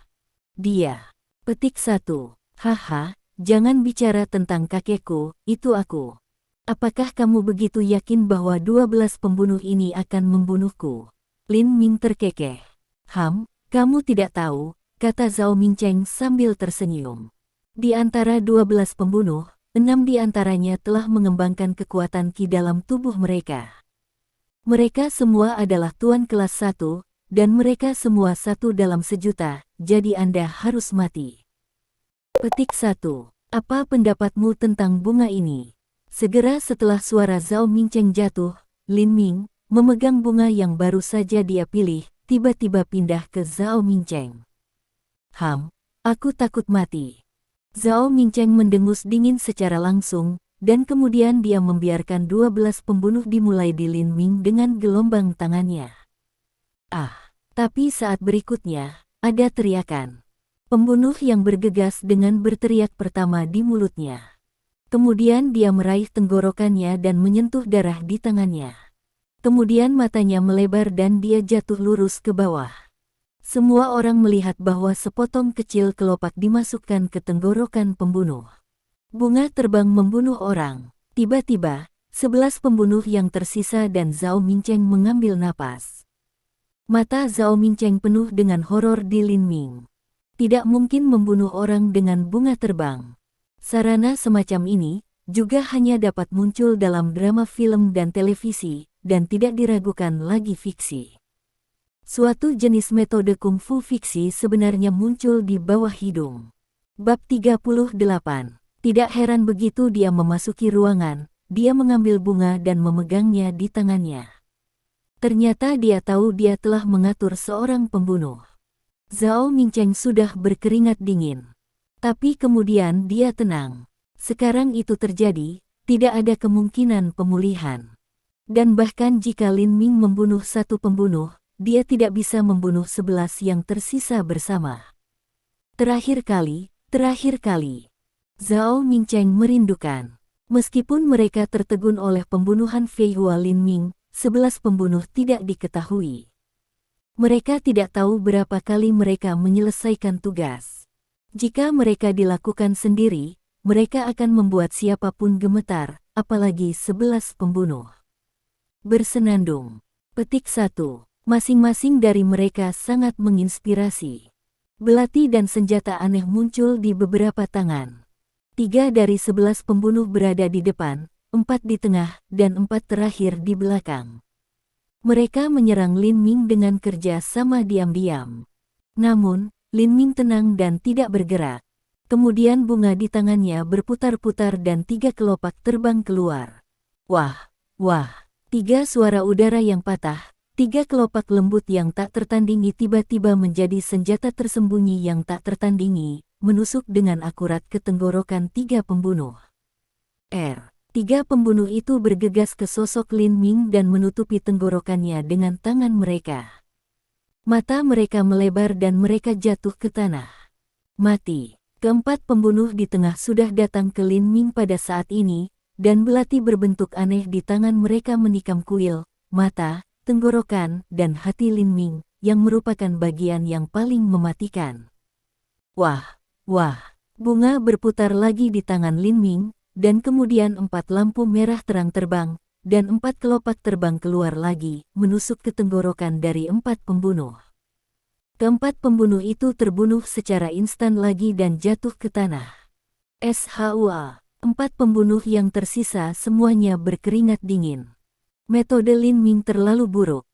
Dia. Petik 1. Haha, jangan bicara tentang kakekku, itu aku. Apakah kamu begitu yakin bahwa 12 pembunuh ini akan membunuhku? Lin Ming terkekeh. Kamu tidak tahu, kata Zhao Mingcheng sambil tersenyum. Di antara 12 pembunuh, 6 di antaranya telah mengembangkan kekuatan Qi dalam tubuh mereka. Mereka semua adalah tuan kelas 1, dan mereka semua 1 dalam sejuta, jadi Anda harus mati. Petik 1. Apa pendapatmu tentang bunga ini? Segera setelah suara Zhao Mingcheng jatuh, Lin Ming, memegang bunga yang baru saja dia pilih, tiba-tiba pindah ke Zhao Mingcheng. Aku takut mati. Zhao Mingcheng mendengus dingin secara langsung, dan kemudian dia membiarkan 12 pembunuh dimulai di Lin Ming dengan gelombang tangannya. Tapi saat berikutnya, ada teriakan. Pembunuh yang bergegas dengan berteriak pertama di mulutnya. Kemudian dia meraih tenggorokannya dan menyentuh darah di tangannya. Kemudian matanya melebar dan dia jatuh lurus ke bawah. Semua orang melihat bahwa sepotong kecil kelopak dimasukkan ke tenggorokan pembunuh. Bunga terbang membunuh orang. Tiba-tiba, 11 pembunuh yang tersisa dan Zhao Mingcheng mengambil napas. Mata Zhao Mingcheng penuh dengan horor di Lin Ming. Tidak mungkin membunuh orang dengan bunga terbang. Sarana semacam ini juga hanya dapat muncul dalam drama film dan televisi, dan tidak diragukan lagi fiksi. Suatu jenis metode kungfu fiksi sebenarnya muncul di bawah hidung. Bab 38. Tidak heran begitu dia memasuki ruangan, dia mengambil bunga dan memegangnya di tangannya. Ternyata dia tahu dia telah mengatur seorang pembunuh. Zhao Mingcheng sudah berkeringat dingin. Tapi kemudian dia tenang. Sekarang itu terjadi, tidak ada kemungkinan pemulihan. Dan bahkan jika Lin Ming membunuh 1 pembunuh, dia tidak bisa membunuh 11 yang tersisa bersama. Terakhir kali. Zhao Mingcheng merindukan. Meskipun mereka tertegun oleh pembunuhan Fei Hua Lin Ming, 11 pembunuh tidak diketahui. Mereka tidak tahu berapa kali mereka menyelesaikan tugas. Jika mereka dilakukan sendiri, mereka akan membuat siapapun gemetar, apalagi 11 pembunuh. Bersenandung. Petik 1. Masing-masing dari mereka sangat menginspirasi. Belati dan senjata aneh muncul di beberapa tangan. 3 dari 11 pembunuh berada di depan, 4 di tengah, dan 4 terakhir di belakang. Mereka menyerang Lin Ming dengan kerja sama diam-diam. Namun, Lin Ming tenang dan tidak bergerak. Kemudian bunga di tangannya berputar-putar dan 3 kelopak terbang keluar. Wah, wah, 3 suara udara yang patah, 3 kelopak lembut yang tak tertandingi tiba-tiba menjadi senjata tersembunyi yang tak tertandingi, menusuk dengan akurat ke tenggorokan 3 pembunuh. 3 pembunuh itu bergegas ke sosok Lin Ming dan menutupi tenggorokannya dengan tangan mereka. Mata mereka melebar dan mereka jatuh ke tanah. Mati. Keempat pembunuh di tengah sudah datang ke Lin Ming pada saat ini, dan belati berbentuk aneh di tangan mereka menikam kuil, mata, tenggorokan, dan hati Lin Ming, yang merupakan bagian yang paling mematikan. Wah, wah, bunga berputar lagi di tangan Lin Ming, dan kemudian 4 lampu merah terang terbang, dan 4 kelopak terbang keluar lagi, menusuk ke tenggorokan dari 4 pembunuh. Keempat pembunuh itu terbunuh secara instan lagi dan jatuh ke tanah. SHUA, 4 pembunuh yang tersisa semuanya berkeringat dingin. Metode Lin Ming terlalu buruk.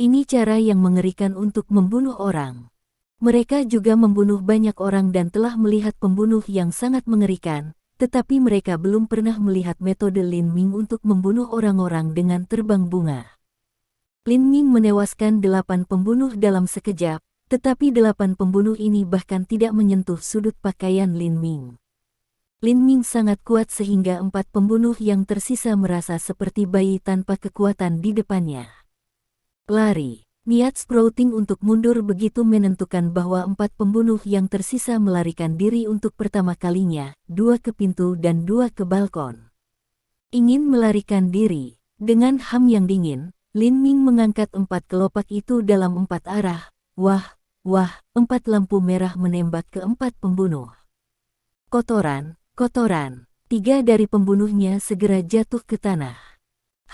Ini cara yang mengerikan untuk membunuh orang. Mereka juga membunuh banyak orang dan telah melihat pembunuh yang sangat mengerikan, tetapi mereka belum pernah melihat metode Lin Ming untuk membunuh orang-orang dengan terbang bunga. Lin Ming menewaskan 8 pembunuh dalam sekejap, tetapi 8 pembunuh ini bahkan tidak menyentuh sudut pakaian Lin Ming. Lin Ming sangat kuat sehingga 4 pembunuh yang tersisa merasa seperti bayi tanpa kekuatan di depannya. Lari. Niat Sprouting untuk mundur begitu menentukan bahwa 4 pembunuh yang tersisa melarikan diri untuk pertama kalinya, 2 ke pintu dan 2 ke balkon. Ingin melarikan diri. Dengan ham yang dingin, Lin Ming mengangkat 4 kelopak itu dalam 4 arah. Wah, wah, 4 lampu merah menembak ke 4 pembunuh. Kotoran, kotoran. 3 dari pembunuhnya segera jatuh ke tanah.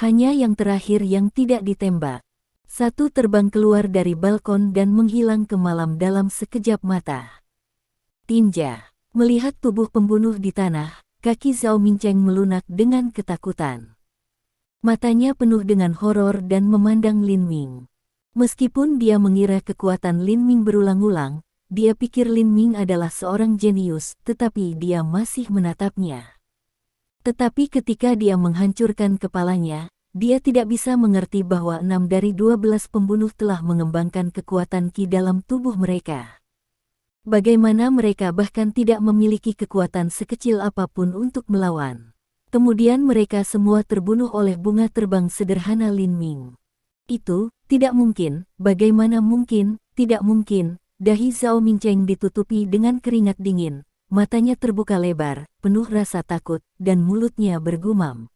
Hanya yang terakhir yang tidak ditembak. 1 terbang keluar dari balkon dan menghilang ke malam dalam sekejap mata. Tinja. Melihat tubuh pembunuh di tanah, kaki Zhao Mincheng melunak dengan ketakutan. Matanya penuh dengan horor dan memandang Lin Ming. Meskipun dia mengira kekuatan Lin Ming berulang-ulang, dia pikir Lin Ming adalah seorang jenius, tetapi dia masih menatapnya. Tetapi ketika dia menghancurkan kepalanya, dia tidak bisa mengerti bahwa 6 dari 12 pembunuh telah mengembangkan kekuatan Qi dalam tubuh mereka. Bagaimana mereka bahkan tidak memiliki kekuatan sekecil apapun untuk melawan. Kemudian mereka semua terbunuh oleh bunga terbang sederhana Lin Ming. Itu tidak mungkin. Bagaimana mungkin? Tidak mungkin. Dahi Zhao Mincheng ditutupi dengan keringat dingin, matanya terbuka lebar, penuh rasa takut, dan mulutnya bergumam.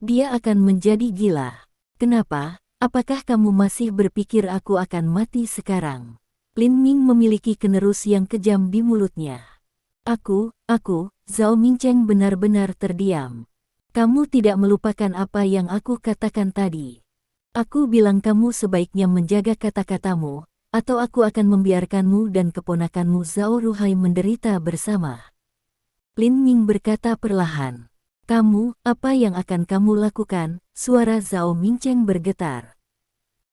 Dia akan menjadi gila. Kenapa? Apakah kamu masih berpikir aku akan mati sekarang? Lin Ming memiliki kenerus yang kejam di mulutnya. Aku, Zhao Mincheng benar-benar terdiam. Kamu tidak melupakan apa yang aku katakan tadi. Aku bilang kamu sebaiknya menjaga kata-katamu, atau aku akan membiarkanmu dan keponakanmu Zhao Ruhai menderita bersama. Lin Ming berkata perlahan. Kamu, apa yang akan kamu lakukan? Suara Zhao Mincheng bergetar.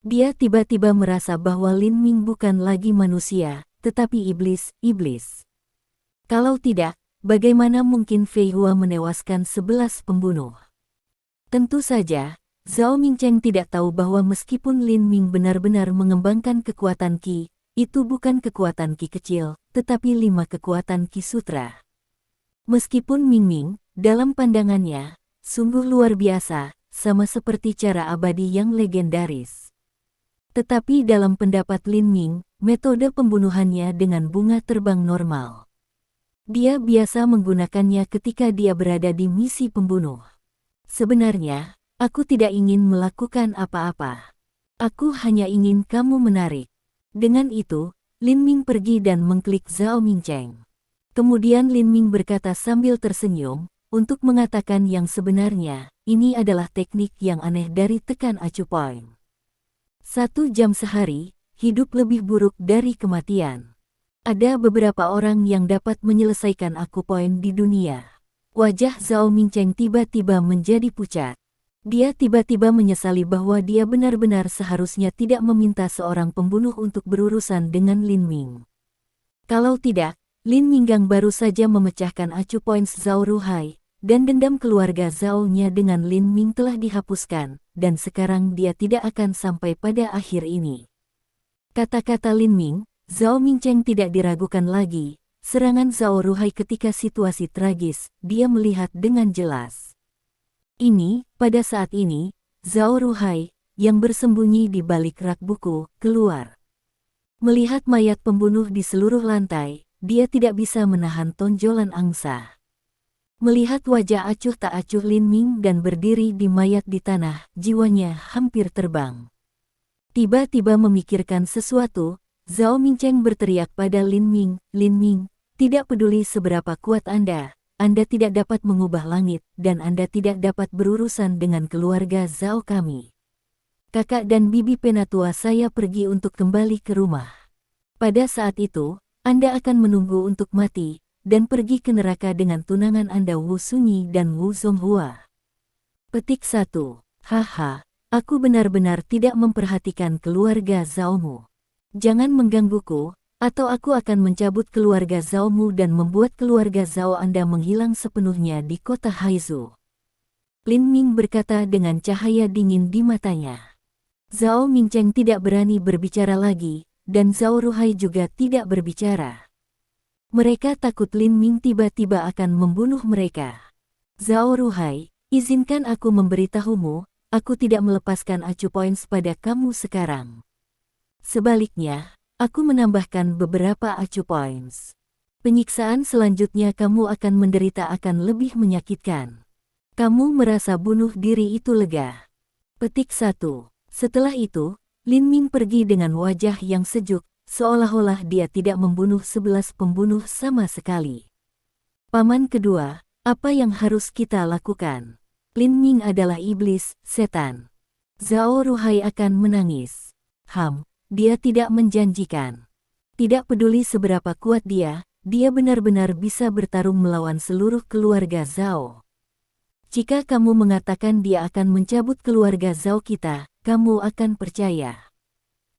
Dia tiba-tiba merasa bahwa Lin Ming bukan lagi manusia, tetapi iblis. Kalau tidak, bagaimana mungkin Fei Hua menewaskan 11 pembunuh? Tentu saja, Zhao Mincheng tidak tahu bahwa meskipun Lin Ming benar-benar mengembangkan kekuatan Qi, itu bukan kekuatan Qi kecil, tetapi 5 kekuatan Qi Sutra. Meskipun Ming Ming, dalam pandangannya, sungguh luar biasa, sama seperti cara abadi yang legendaris. Tetapi dalam pendapat Lin Ming, metode pembunuhannya dengan bunga terbang normal. Dia biasa menggunakannya ketika dia berada di misi pembunuh. Sebenarnya, aku tidak ingin melakukan apa-apa. Aku hanya ingin kamu menarik. Dengan itu, Lin Ming pergi dan mengklik Zhao Mincheng. Kemudian Lin Ming berkata sambil tersenyum, untuk mengatakan yang sebenarnya, ini adalah teknik yang aneh dari tekan acuh point. 1 jam sehari, hidup lebih buruk dari kematian. Ada beberapa orang yang dapat menyelesaikan akupoin di dunia. Wajah Zhao Mincheng tiba-tiba menjadi pucat. Dia tiba-tiba menyesali bahwa dia benar-benar seharusnya tidak meminta seorang pembunuh untuk berurusan dengan Lin Ming. Kalau tidak, Lin Minggang baru saja memecahkan acu points Zhao Ruhai, dan dendam keluarga Zhao-nya dengan Lin Ming telah dihapuskan, dan sekarang dia tidak akan sampai pada akhir ini. Kata-kata Lin Ming, Zhao Mingcheng tidak diragukan lagi. Serangan Zhao Ruhai ketika situasi tragis, dia melihat dengan jelas. Pada saat ini, Zhao Ruhai, yang bersembunyi di balik rak buku, keluar. Melihat mayat pembunuh di seluruh lantai, dia tidak bisa menahan tonjolan angsa. Melihat wajah acuh tak acuh Lin Ming dan berdiri di mayat di tanah, jiwanya hampir terbang. Tiba-tiba memikirkan sesuatu, Zhao Mingcheng berteriak pada Lin Ming, "Lin Ming, tidak peduli seberapa kuat Anda tidak dapat mengubah langit, dan Anda tidak dapat berurusan dengan keluarga Zhao kami. Kakak dan bibi penatua saya pergi untuk kembali ke rumah. Pada saat itu, Anda akan menunggu untuk mati, dan pergi ke neraka dengan tunangan Anda Wu Sunyi dan Wu Zonghua." Petik 1. Haha, aku benar-benar tidak memperhatikan keluarga Zhaomu. Jangan menggangguku, atau aku akan mencabut keluarga Zhaomu dan membuat keluarga Zhao Anda menghilang sepenuhnya di kota Haizu. Lin Ming berkata dengan cahaya dingin di matanya. Zhao Mingcheng tidak berani berbicara lagi, dan Zhao Ruhai juga tidak berbicara. Mereka takut Lin Ming tiba-tiba akan membunuh mereka. "Zhao Ruhai, izinkan aku memberitahumu, aku tidak melepaskan acu points pada kamu sekarang. Sebaliknya, aku menambahkan beberapa acu points. Penyiksaan selanjutnya kamu akan menderita akan lebih menyakitkan. Kamu merasa bunuh diri itu lega." Petik 1. Setelah itu, Lin Ming pergi dengan wajah yang sejuk, seolah-olah dia tidak membunuh 11 pembunuh sama sekali. "Paman kedua, apa yang harus kita lakukan?" Lin Ming adalah iblis, setan. Zhao Ruhai akan menangis. Dia tidak menjanjikan. Tidak peduli seberapa kuat dia benar-benar bisa bertarung melawan seluruh keluarga Zhao. "Jika kamu mengatakan dia akan mencabut keluarga Zhao kita, kamu akan percaya.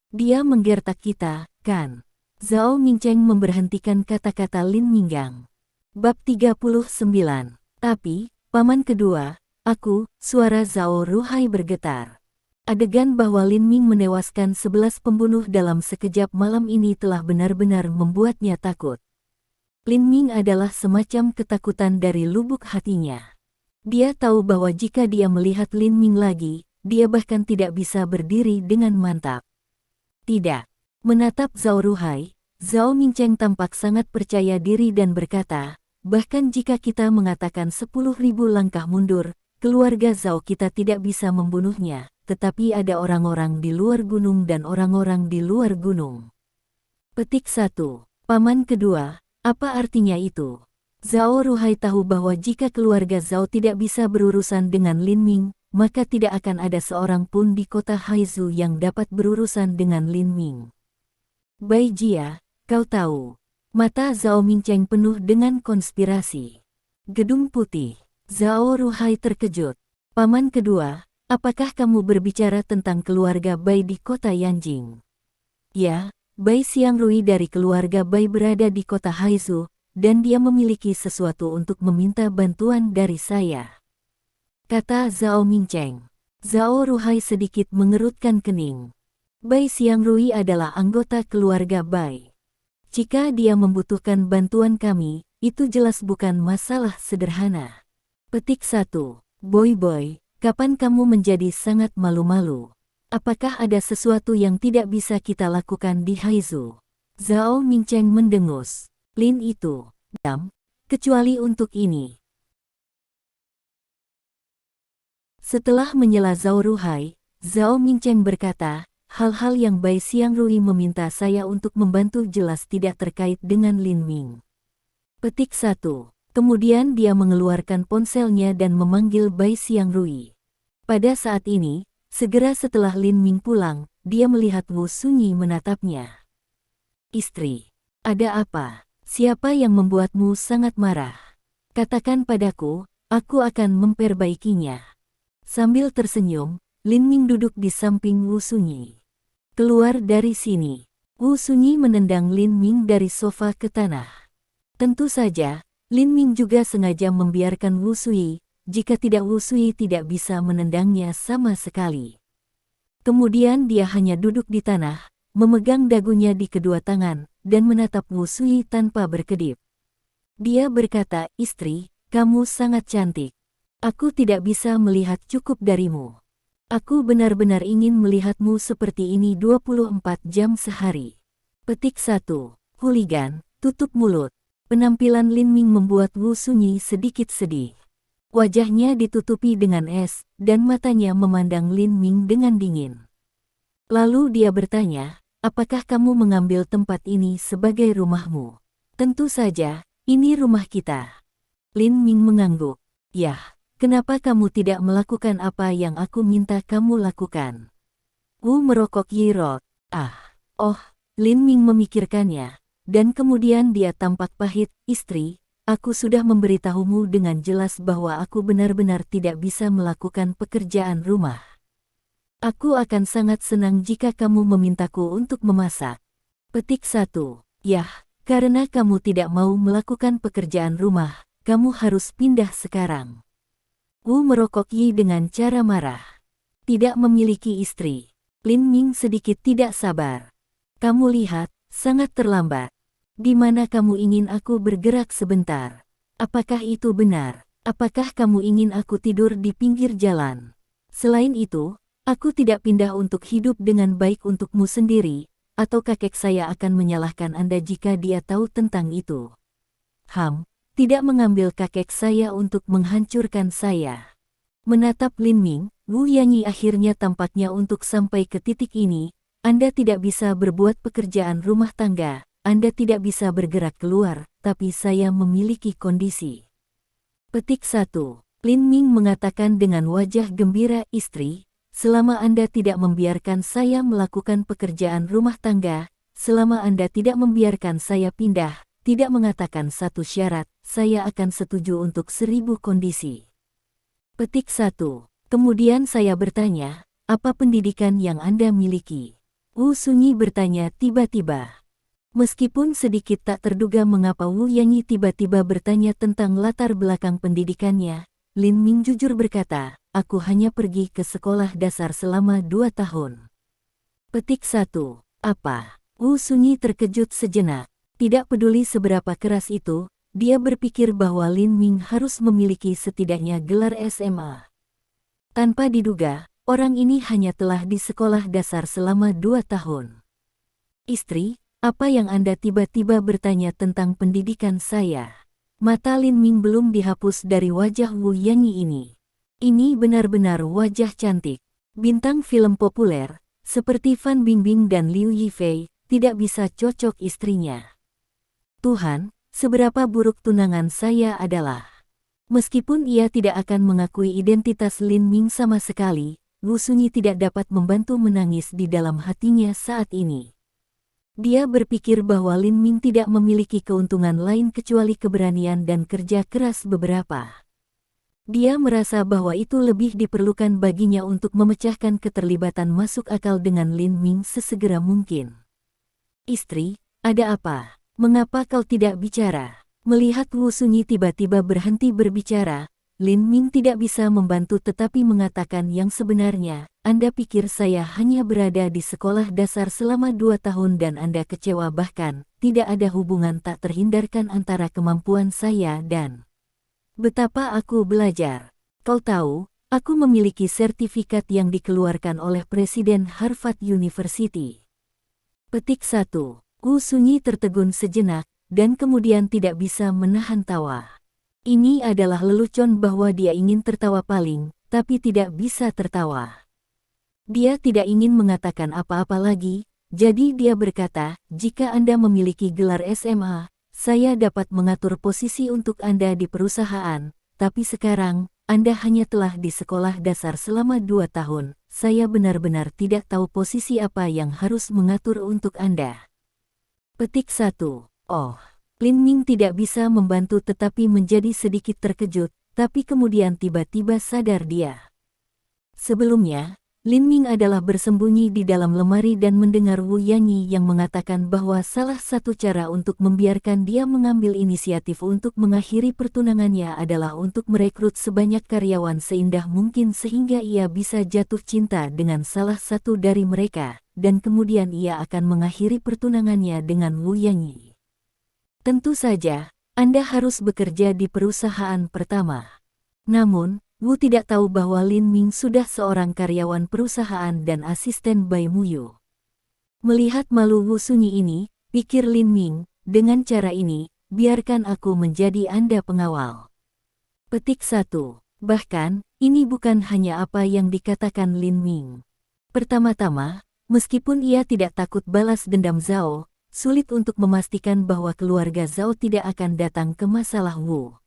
Dia menggertak kita, kan?" Zhao Mingcheng memberhentikan kata-kata Lin Minggang. Bab 39. "Tapi, paman kedua, suara Zhao Ruhai bergetar. Adegan bahwa Lin Ming menewaskan 11 pembunuh dalam sekejap malam ini telah benar-benar membuatnya takut. Lin Ming adalah semacam ketakutan dari lubuk hatinya. Dia tahu bahwa jika dia melihat Lin Ming lagi, dia bahkan tidak bisa berdiri dengan mantap. Tidak. Menatap Zhao Ruhai, Zhao Mingcheng tampak sangat percaya diri dan berkata, "Bahkan jika kita mengatakan 10.000 langkah mundur, keluarga Zhao kita tidak bisa membunuhnya, tetapi ada orang-orang di luar gunung dan orang-orang di luar gunung." Petik 1. Paman kedua, apa artinya itu? Zhao Ruhai tahu bahwa jika keluarga Zhao tidak bisa berurusan dengan Lin Ming, maka tidak akan ada seorang pun di kota Haizu yang dapat berurusan dengan Lin Ming. "Bai Jia, kau tahu." Mata Zhao Mingcheng penuh dengan konspirasi. Gedung Putih. Zhao Ruhai terkejut. "Paman kedua, apakah kamu berbicara tentang keluarga Bai di kota Yanjing?" "Ya, Bai Xiangrui dari keluarga Bai berada di kota Haizu, dan dia memiliki sesuatu untuk meminta bantuan dari saya," kata Zhao Mingcheng. Zhao Ruhai sedikit mengerutkan kening. Bai Xiangrui adalah anggota keluarga Bai. Jika dia membutuhkan bantuan kami, itu jelas bukan masalah sederhana. Petik 1. Boy, kapan kamu menjadi sangat malu-malu? Apakah ada sesuatu yang tidak bisa kita lakukan di Haizu? Zhao Mingcheng mendengus. Lin itu, kecuali untuk ini. Setelah menyela Zhao Ruhai, Zhao Mingcheng berkata, "Hal-hal yang Bai Xiangrui meminta saya untuk membantu jelas tidak terkait dengan Lin Ming." Petik 1. Kemudian dia mengeluarkan ponselnya dan memanggil Bai Xiangrui. Pada saat ini, segera setelah Lin Ming pulang, dia melihat Wu Sunyi menatapnya. "Istri, ada apa? Siapa yang membuatmu sangat marah? Katakan padaku, aku akan memperbaikinya." Sambil tersenyum, Lin Ming duduk di samping Wu Sunyi. "Keluar dari sini." Wu Sunyi menendang Lin Ming dari sofa ke tanah. Tentu saja, Lin Ming juga sengaja membiarkan Wu Sui, jika tidak Wu Sui tidak bisa menendangnya sama sekali. Kemudian dia hanya duduk di tanah, memegang dagunya di kedua tangan, dan menatap Wu Sui tanpa berkedip. Dia berkata, "Istri, kamu sangat cantik. Aku tidak bisa melihat cukup darimu. Aku benar-benar ingin melihatmu seperti ini 24 jam sehari." Petik 1. Hooligan, tutup mulut. Penampilan Lin Ming membuat Wu Sunyi sedikit sedih. Wajahnya ditutupi dengan es, dan matanya memandang Lin Ming dengan dingin. Lalu dia bertanya, "Apakah kamu mengambil tempat ini sebagai rumahmu?" "Tentu saja, ini rumah kita." Lin Ming mengangguk. "Yah. Kenapa kamu tidak melakukan apa yang aku minta kamu lakukan?" Wu merokok Yirot. Oh, Lin Ming memikirkannya, dan kemudian dia tampak pahit. "Istri, aku sudah memberitahumu dengan jelas bahwa aku benar-benar tidak bisa melakukan pekerjaan rumah. Aku akan sangat senang jika kamu memintaku untuk memasak." Petik 1. Yah, karena kamu tidak mau melakukan pekerjaan rumah, kamu harus pindah sekarang. Wu merokok Yi dengan cara marah. Tidak memiliki istri. Lin Ming sedikit tidak sabar. "Kamu lihat, sangat terlambat. Di mana kamu ingin aku bergerak sebentar? Apakah itu benar? Apakah kamu ingin aku tidur di pinggir jalan? Selain itu, aku tidak pindah untuk hidup dengan baik untukmu sendiri, atau kakek saya akan menyalahkan Anda jika dia tahu tentang itu. Tidak mengambil kakek saya untuk menghancurkan saya." Menatap Lin Ming, Wu Yanyi akhirnya tampaknya untuk sampai ke titik ini, "Anda tidak bisa berbuat pekerjaan rumah tangga, Anda tidak bisa bergerak keluar, tapi saya memiliki kondisi." Petik 1. Lin Ming mengatakan dengan wajah gembira, "Istri, selama Anda tidak membiarkan saya melakukan pekerjaan rumah tangga, selama Anda tidak membiarkan saya pindah, tidak mengatakan satu syarat, saya akan setuju untuk 1000 kondisi." Petik 1. Kemudian saya bertanya, "Apa pendidikan yang Anda miliki?" Wu Sunyi bertanya tiba-tiba. Meskipun sedikit tak terduga mengapa Wu Yanyi tiba-tiba bertanya tentang latar belakang pendidikannya, Lin Ming jujur berkata, "Aku hanya pergi ke sekolah dasar selama 2 tahun. Petik 1. Apa? Wu Sunyi terkejut sejenak. Tidak peduli seberapa keras itu, dia berpikir bahwa Lin Ming harus memiliki setidaknya gelar SMA. Tanpa diduga, orang ini hanya telah di sekolah dasar selama 2 tahun. "Istri, apa yang Anda tiba-tiba bertanya tentang pendidikan saya?" Mata Lin Ming belum dihapus dari wajah Wu Yanyi ini. Ini benar-benar wajah cantik. Bintang film populer, seperti Fan Bingbing dan Liu Yifei, tidak bisa cocok istrinya. "Tuhan, seberapa buruk tunangan saya adalah." Meskipun ia tidak akan mengakui identitas Lin Ming sama sekali, Wu Sunyi tidak dapat membantu menangis di dalam hatinya saat ini. Dia berpikir bahwa Lin Ming tidak memiliki keuntungan lain kecuali keberanian dan kerja keras beberapa. Dia merasa bahwa itu lebih diperlukan baginya untuk memecahkan keterlibatan masuk akal dengan Lin Ming sesegera mungkin. "Istri, ada apa? Mengapa kau tidak bicara?" Melihat Wu Sunyi tiba-tiba berhenti berbicara, Lin Ming tidak bisa membantu tetapi mengatakan yang sebenarnya, "Anda pikir saya hanya berada di sekolah dasar selama 2 tahun dan Anda kecewa bahkan, tidak ada hubungan tak terhindarkan antara kemampuan saya dan betapa aku belajar. Kau tahu, aku memiliki sertifikat yang dikeluarkan oleh Presiden Harvard University." Petik 1. Wu Sunyi tertegun sejenak, dan kemudian tidak bisa menahan tawa. Ini adalah lelucon bahwa dia ingin tertawa paling, tapi tidak bisa tertawa. Dia tidak ingin mengatakan apa-apa lagi, jadi dia berkata, "Jika Anda memiliki gelar SMA, saya dapat mengatur posisi untuk Anda di perusahaan, tapi sekarang, Anda hanya telah di sekolah dasar selama 2 tahun, saya benar-benar tidak tahu posisi apa yang harus mengatur untuk Anda." Petik 1. Oh, Lin Ming tidak bisa membantu tetapi menjadi sedikit terkejut, tapi kemudian tiba-tiba sadar dia. Sebelumnya, Lin Ming adalah bersembunyi di dalam lemari dan mendengar Wu Yanyi yang mengatakan bahwa salah satu cara untuk membiarkan dia mengambil inisiatif untuk mengakhiri pertunangannya adalah untuk merekrut sebanyak karyawan seindah mungkin sehingga ia bisa jatuh cinta dengan salah satu dari mereka, dan kemudian ia akan mengakhiri pertunangannya dengan Wu Yanyi. Tentu saja, Anda harus bekerja di perusahaan pertama. Namun, Wu tidak tahu bahwa Lin Ming sudah seorang karyawan perusahaan dan asisten Bai Muyu. Melihat malu Wu sunyi ini, pikir Lin Ming, dengan cara ini, biarkan aku menjadi Anda pengawal. Petik 1. Bahkan, ini bukan hanya apa yang dikatakan Lin Ming. Pertama-tama, meskipun ia tidak takut balas dendam Zhao, sulit untuk memastikan bahwa keluarga Zhao tidak akan datang ke masalah Wu.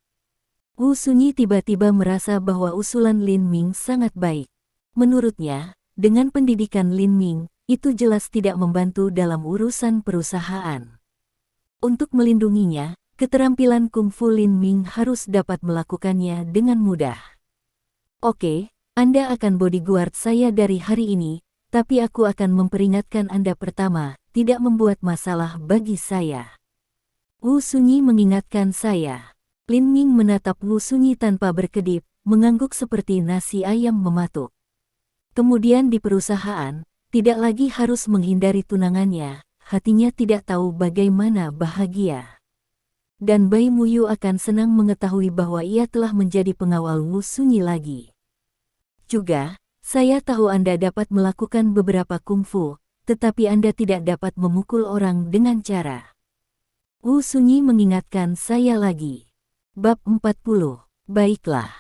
Wu Sunyi tiba-tiba merasa bahwa usulan Lin Ming sangat baik. Menurutnya, dengan pendidikan Lin Ming, itu jelas tidak membantu dalam urusan perusahaan. Untuk melindunginya, keterampilan kungfu Lin Ming harus dapat melakukannya dengan mudah. Oke, Anda akan bodyguard saya dari hari ini, tapi aku akan memperingatkan Anda pertama, tidak membuat masalah bagi saya. Wu Sunyi mengingatkan saya. Lin Ming menatap Wu Sunyi tanpa berkedip, mengangguk seperti nasi ayam mematuk. Kemudian di perusahaan, tidak lagi harus menghindari tunangannya, hatinya tidak tahu bagaimana bahagia. Dan Bai Muyu akan senang mengetahui bahwa ia telah menjadi pengawal Wu Sunyi lagi. Juga, saya tahu Anda dapat melakukan beberapa kungfu, tetapi Anda tidak dapat memukul orang dengan cara. Wu Sunyi mengingatkan saya lagi. Bab 40. Baiklah.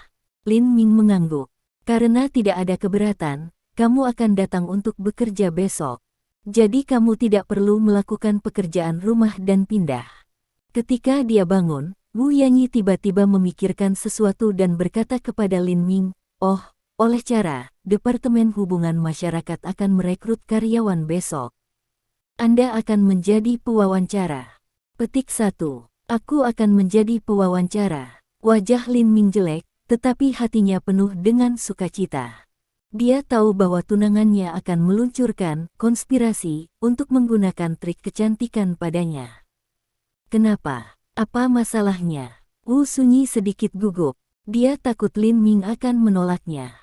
Lin Ming mengangguk. Karena tidak ada keberatan, kamu akan datang untuk bekerja besok. Jadi kamu tidak perlu melakukan pekerjaan rumah dan pindah. Ketika dia bangun, Wu Yanyi tiba-tiba memikirkan sesuatu dan berkata kepada Lin Ming, "Oh, oleh cara, Departemen Hubungan Masyarakat akan merekrut karyawan besok. Anda akan menjadi pewawancara." Petik 1. Aku akan menjadi pewawancara. Wajah Lin Ming jelek, tetapi hatinya penuh dengan sukacita. Dia tahu bahwa tunangannya akan meluncurkan konspirasi untuk menggunakan trik kecantikan padanya. Kenapa? Apa masalahnya? Wu Sunyi sedikit gugup. Dia takut Lin Ming akan menolaknya.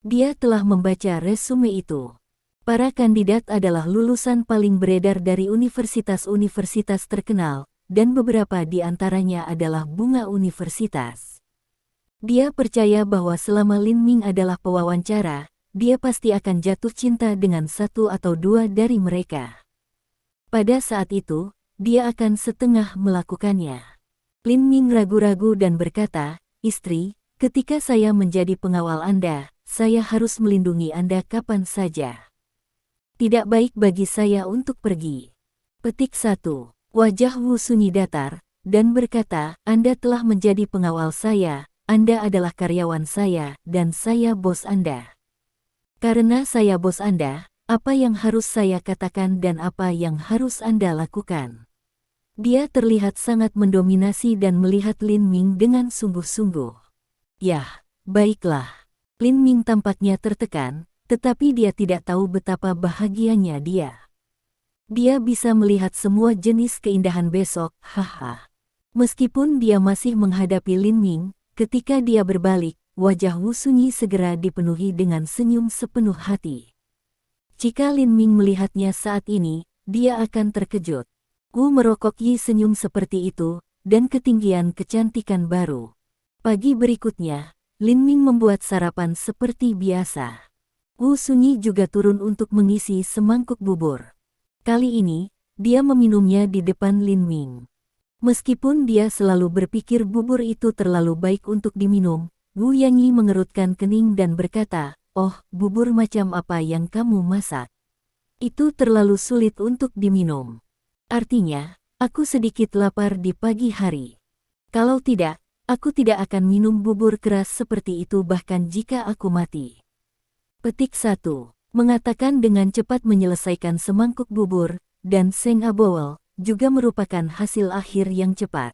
Dia telah membaca resume itu. Para kandidat adalah lulusan paling beredar dari universitas-universitas terkenal, dan beberapa di antaranya adalah bunga universitas. Dia percaya bahwa selama Lin Ming adalah pewawancara, dia pasti akan jatuh cinta dengan satu atau dua dari mereka. Pada saat itu, dia akan setengah melakukannya. Lin Ming ragu-ragu dan berkata, "Istri, ketika saya menjadi pengawal Anda, saya harus melindungi Anda kapan saja. Tidak baik bagi saya untuk pergi." Petik 1. Wajah Wu Sunyi datar, dan berkata, "Anda telah menjadi pengawal saya, Anda adalah karyawan saya, dan saya bos Anda. Karena saya bos Anda, apa yang harus saya katakan dan apa yang harus Anda lakukan?" Dia terlihat sangat mendominasi dan melihat Lin Ming dengan sungguh-sungguh. Yah, baiklah. Lin Ming tampaknya tertekan, tetapi dia tidak tahu betapa bahagianya dia. Dia bisa melihat semua jenis keindahan besok, haha. Meskipun dia masih menghadapi Lin Ming, ketika dia berbalik, wajah Wu Sunyi segera dipenuhi dengan senyum sepenuh hati. Jika Lin Ming melihatnya saat ini, dia akan terkejut. Wu merokokyi senyum seperti itu, dan ketinggian kecantikan baru. Pagi berikutnya, Lin Ming membuat sarapan seperti biasa. Wu Sunyi juga turun untuk mengisi semangkuk bubur. Kali ini, dia meminumnya di depan Lin Ming. Meskipun dia selalu berpikir bubur itu terlalu baik untuk diminum, Wu Yanyi mengerutkan kening dan berkata, "Oh, bubur macam apa yang kamu masak? Itu terlalu sulit untuk diminum. Artinya, aku sedikit lapar di pagi hari. Kalau tidak, aku tidak akan minum bubur keras seperti itu bahkan jika aku mati." Petik 1. Mengatakan dengan cepat menyelesaikan semangkuk bubur, dan Seng Abowel, juga merupakan hasil akhir yang cepat.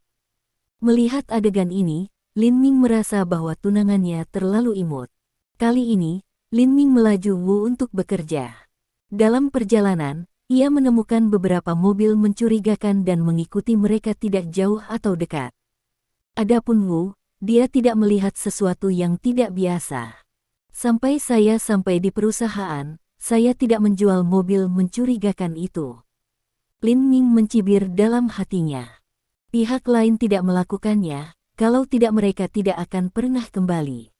Melihat adegan ini, Lin Ming merasa bahwa tunangannya terlalu imut. Kali ini, Lin Ming melaju Wu untuk bekerja. Dalam perjalanan, ia menemukan beberapa mobil mencurigakan dan mengikuti mereka tidak jauh atau dekat. Adapun Wu, dia tidak melihat sesuatu yang tidak biasa. Sampai saya sampai di perusahaan, saya tidak menjual mobil mencurigakan itu. Lin Ming mencibir dalam hatinya. Pihak lain tidak melakukannya, kalau tidak mereka tidak akan pernah kembali.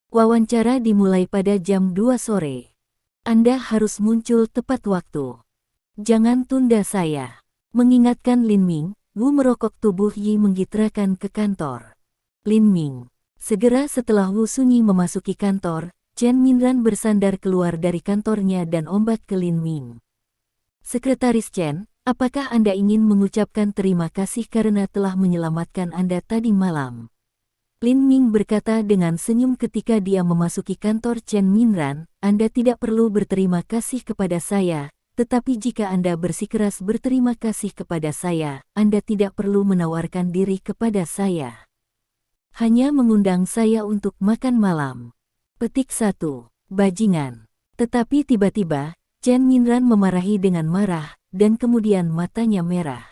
Wawancara dimulai pada jam 2 sore. Anda harus muncul tepat waktu. Jangan tunda saya. Mengingatkan Lin Ming, Wu merokok tubuh Yi menggitrakan ke kantor. Lin Ming. Segera setelah Wu Sunyi memasuki kantor, Chen Minran bersandar keluar dari kantornya dan ombak ke Lin Ming. Sekretaris Chen, apakah Anda ingin mengucapkan terima kasih karena telah menyelamatkan Anda tadi malam? Lin Ming berkata dengan senyum ketika dia memasuki kantor Chen Minran, Anda tidak perlu berterima kasih kepada saya, tetapi jika Anda bersikeras berterima kasih kepada saya, Anda tidak perlu menawarkan diri kepada saya. Hanya mengundang saya untuk makan malam. Petik 1. Bajingan. Tetapi tiba-tiba, Chen Minran memarahi dengan marah, dan kemudian matanya merah.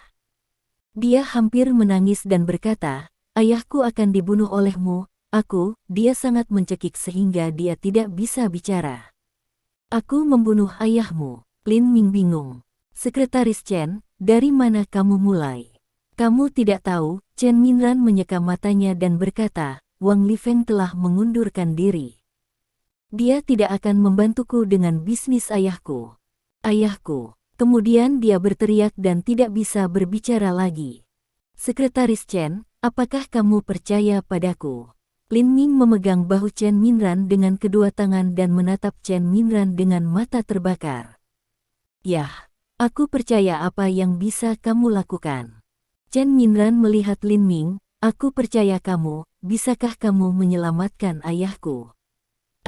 Dia hampir menangis dan berkata, ayahku akan dibunuh olehmu, dia sangat mencekik sehingga dia tidak bisa bicara. Aku membunuh ayahmu. Lin Ming bingung. Sekretaris Chen, dari mana kamu mulai? Kamu tidak tahu, Chen Minran menyeka matanya dan berkata, Wang Lifeng telah mengundurkan diri. Dia tidak akan membantuku dengan bisnis ayahku. Ayahku. Kemudian dia berteriak dan tidak bisa berbicara lagi. Sekretaris Chen, apakah kamu percaya padaku? Lin Ming memegang bahu Chen Minran dengan kedua tangan dan menatap Chen Minran dengan mata terbakar. Yah, aku percaya apa yang bisa kamu lakukan. Chen Minran melihat Lin Ming, aku percaya kamu, bisakah kamu menyelamatkan ayahku?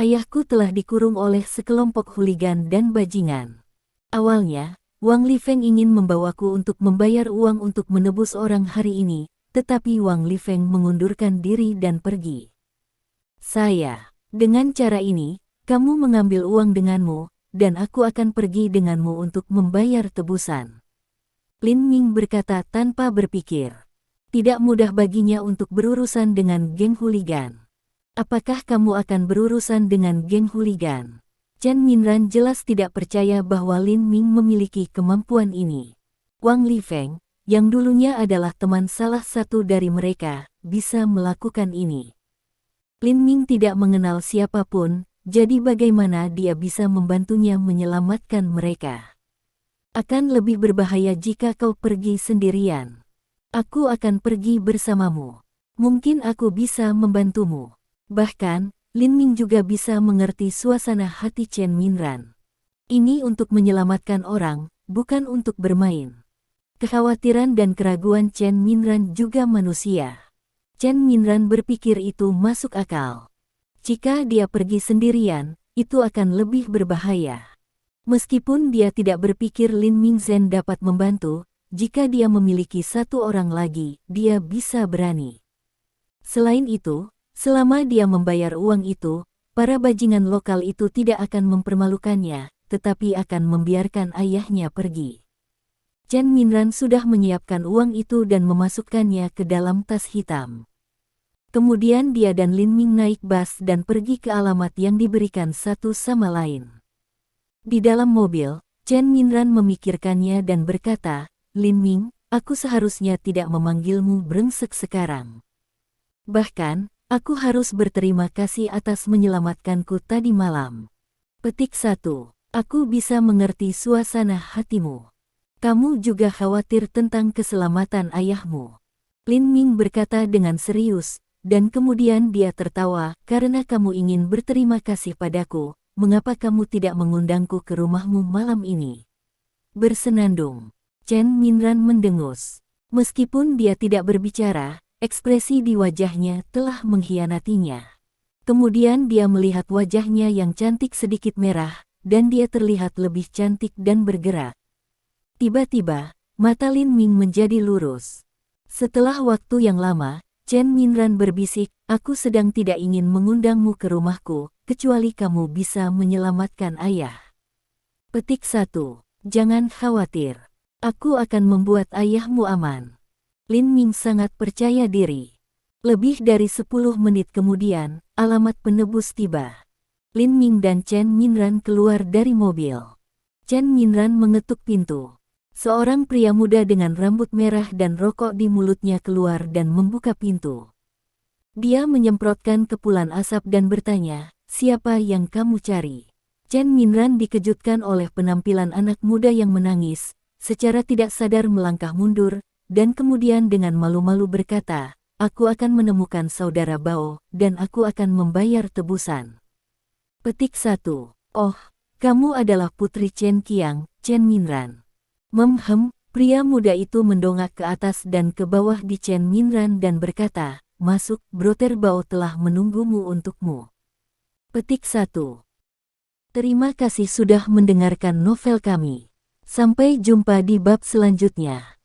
Ayahku telah dikurung oleh sekelompok huligan dan bajingan. Awalnya, Wang Lifeng ingin membawaku untuk membayar uang untuk menebus orang hari ini, tetapi Wang Lifeng mengundurkan diri dan pergi. Dengan cara ini, kamu mengambil uang denganmu, dan aku akan pergi denganmu untuk membayar tebusan. Lin Ming berkata tanpa berpikir. Tidak mudah baginya untuk berurusan dengan geng huligan. Apakah kamu akan berurusan dengan geng huligan? Chen Minran jelas tidak percaya bahwa Lin Ming memiliki kemampuan ini. Wang Lifeng, yang dulunya adalah teman salah satu dari mereka, bisa melakukan ini. Lin Ming tidak mengenal siapapun, jadi bagaimana dia bisa membantunya menyelamatkan mereka? Akan lebih berbahaya jika kau pergi sendirian. Aku akan pergi bersamamu. Mungkin aku bisa membantumu. Bahkan, Lin Ming juga bisa mengerti suasana hati Chen Minran. Ini untuk menyelamatkan orang, bukan untuk bermain. Kekhawatiran dan keraguan Chen Minran juga manusia. Chen Minran berpikir itu masuk akal. Jika dia pergi sendirian, itu akan lebih berbahaya. Meskipun dia tidak berpikir Lin Mingzhen dapat membantu, jika dia memiliki satu orang lagi, dia bisa berani. Selain itu, selama dia membayar uang itu, para bajingan lokal itu tidak akan mempermalukannya, tetapi akan membiarkan ayahnya pergi. Chen Minran sudah menyiapkan uang itu dan memasukkannya ke dalam tas hitam. Kemudian dia dan Lin Ming naik bus dan pergi ke alamat yang diberikan satu sama lain. Di dalam mobil, Chen Minran memikirkannya dan berkata, Lin Ming, aku seharusnya tidak memanggilmu brengsek sekarang. Bahkan, aku harus berterima kasih atas menyelamatkanku tadi malam. Petik 1. Aku bisa mengerti suasana hatimu. Kamu juga khawatir tentang keselamatan ayahmu. Lin Ming berkata dengan serius, dan kemudian dia tertawa, karena kamu ingin berterima kasih padaku. Mengapa kamu tidak mengundangku ke rumahmu malam ini? Bersenandung. Chen Minran mendengus. Meskipun dia tidak berbicara, ekspresi di wajahnya telah mengkhianatinya. Kemudian dia melihat wajahnya yang cantik sedikit merah, dan dia terlihat lebih cantik dan bergerak. Tiba-tiba, mata Lin Ming menjadi lurus. Setelah waktu yang lama, Chen Minran berbisik, aku sedang tidak ingin mengundangmu ke rumahku, kecuali kamu bisa menyelamatkan ayah. Petik 1. Jangan khawatir. Aku akan membuat ayahmu aman. Lin Ming sangat percaya diri. Lebih dari 10 menit kemudian, alamat penebus tiba. Lin Ming dan Chen Minran keluar dari mobil. Chen Minran mengetuk pintu. Seorang pria muda dengan rambut merah dan rokok di mulutnya keluar dan membuka pintu. Dia menyemprotkan kepulan asap dan bertanya, "Siapa yang kamu cari?" Chen Minran dikejutkan oleh penampilan anak muda yang menangis, secara tidak sadar melangkah mundur, dan kemudian dengan malu-malu berkata, "Aku akan menemukan saudara Bao, dan aku akan membayar tebusan." Petik 1. Oh, kamu adalah putri Chen Qiang, Chen Minran. Pria muda itu mendongak ke atas dan ke bawah di Chen Minran dan berkata, "Masuk, Brother Bao telah menunggumu untukmu." Petik 1. Terima kasih sudah mendengarkan novel kami. Sampai jumpa di bab selanjutnya.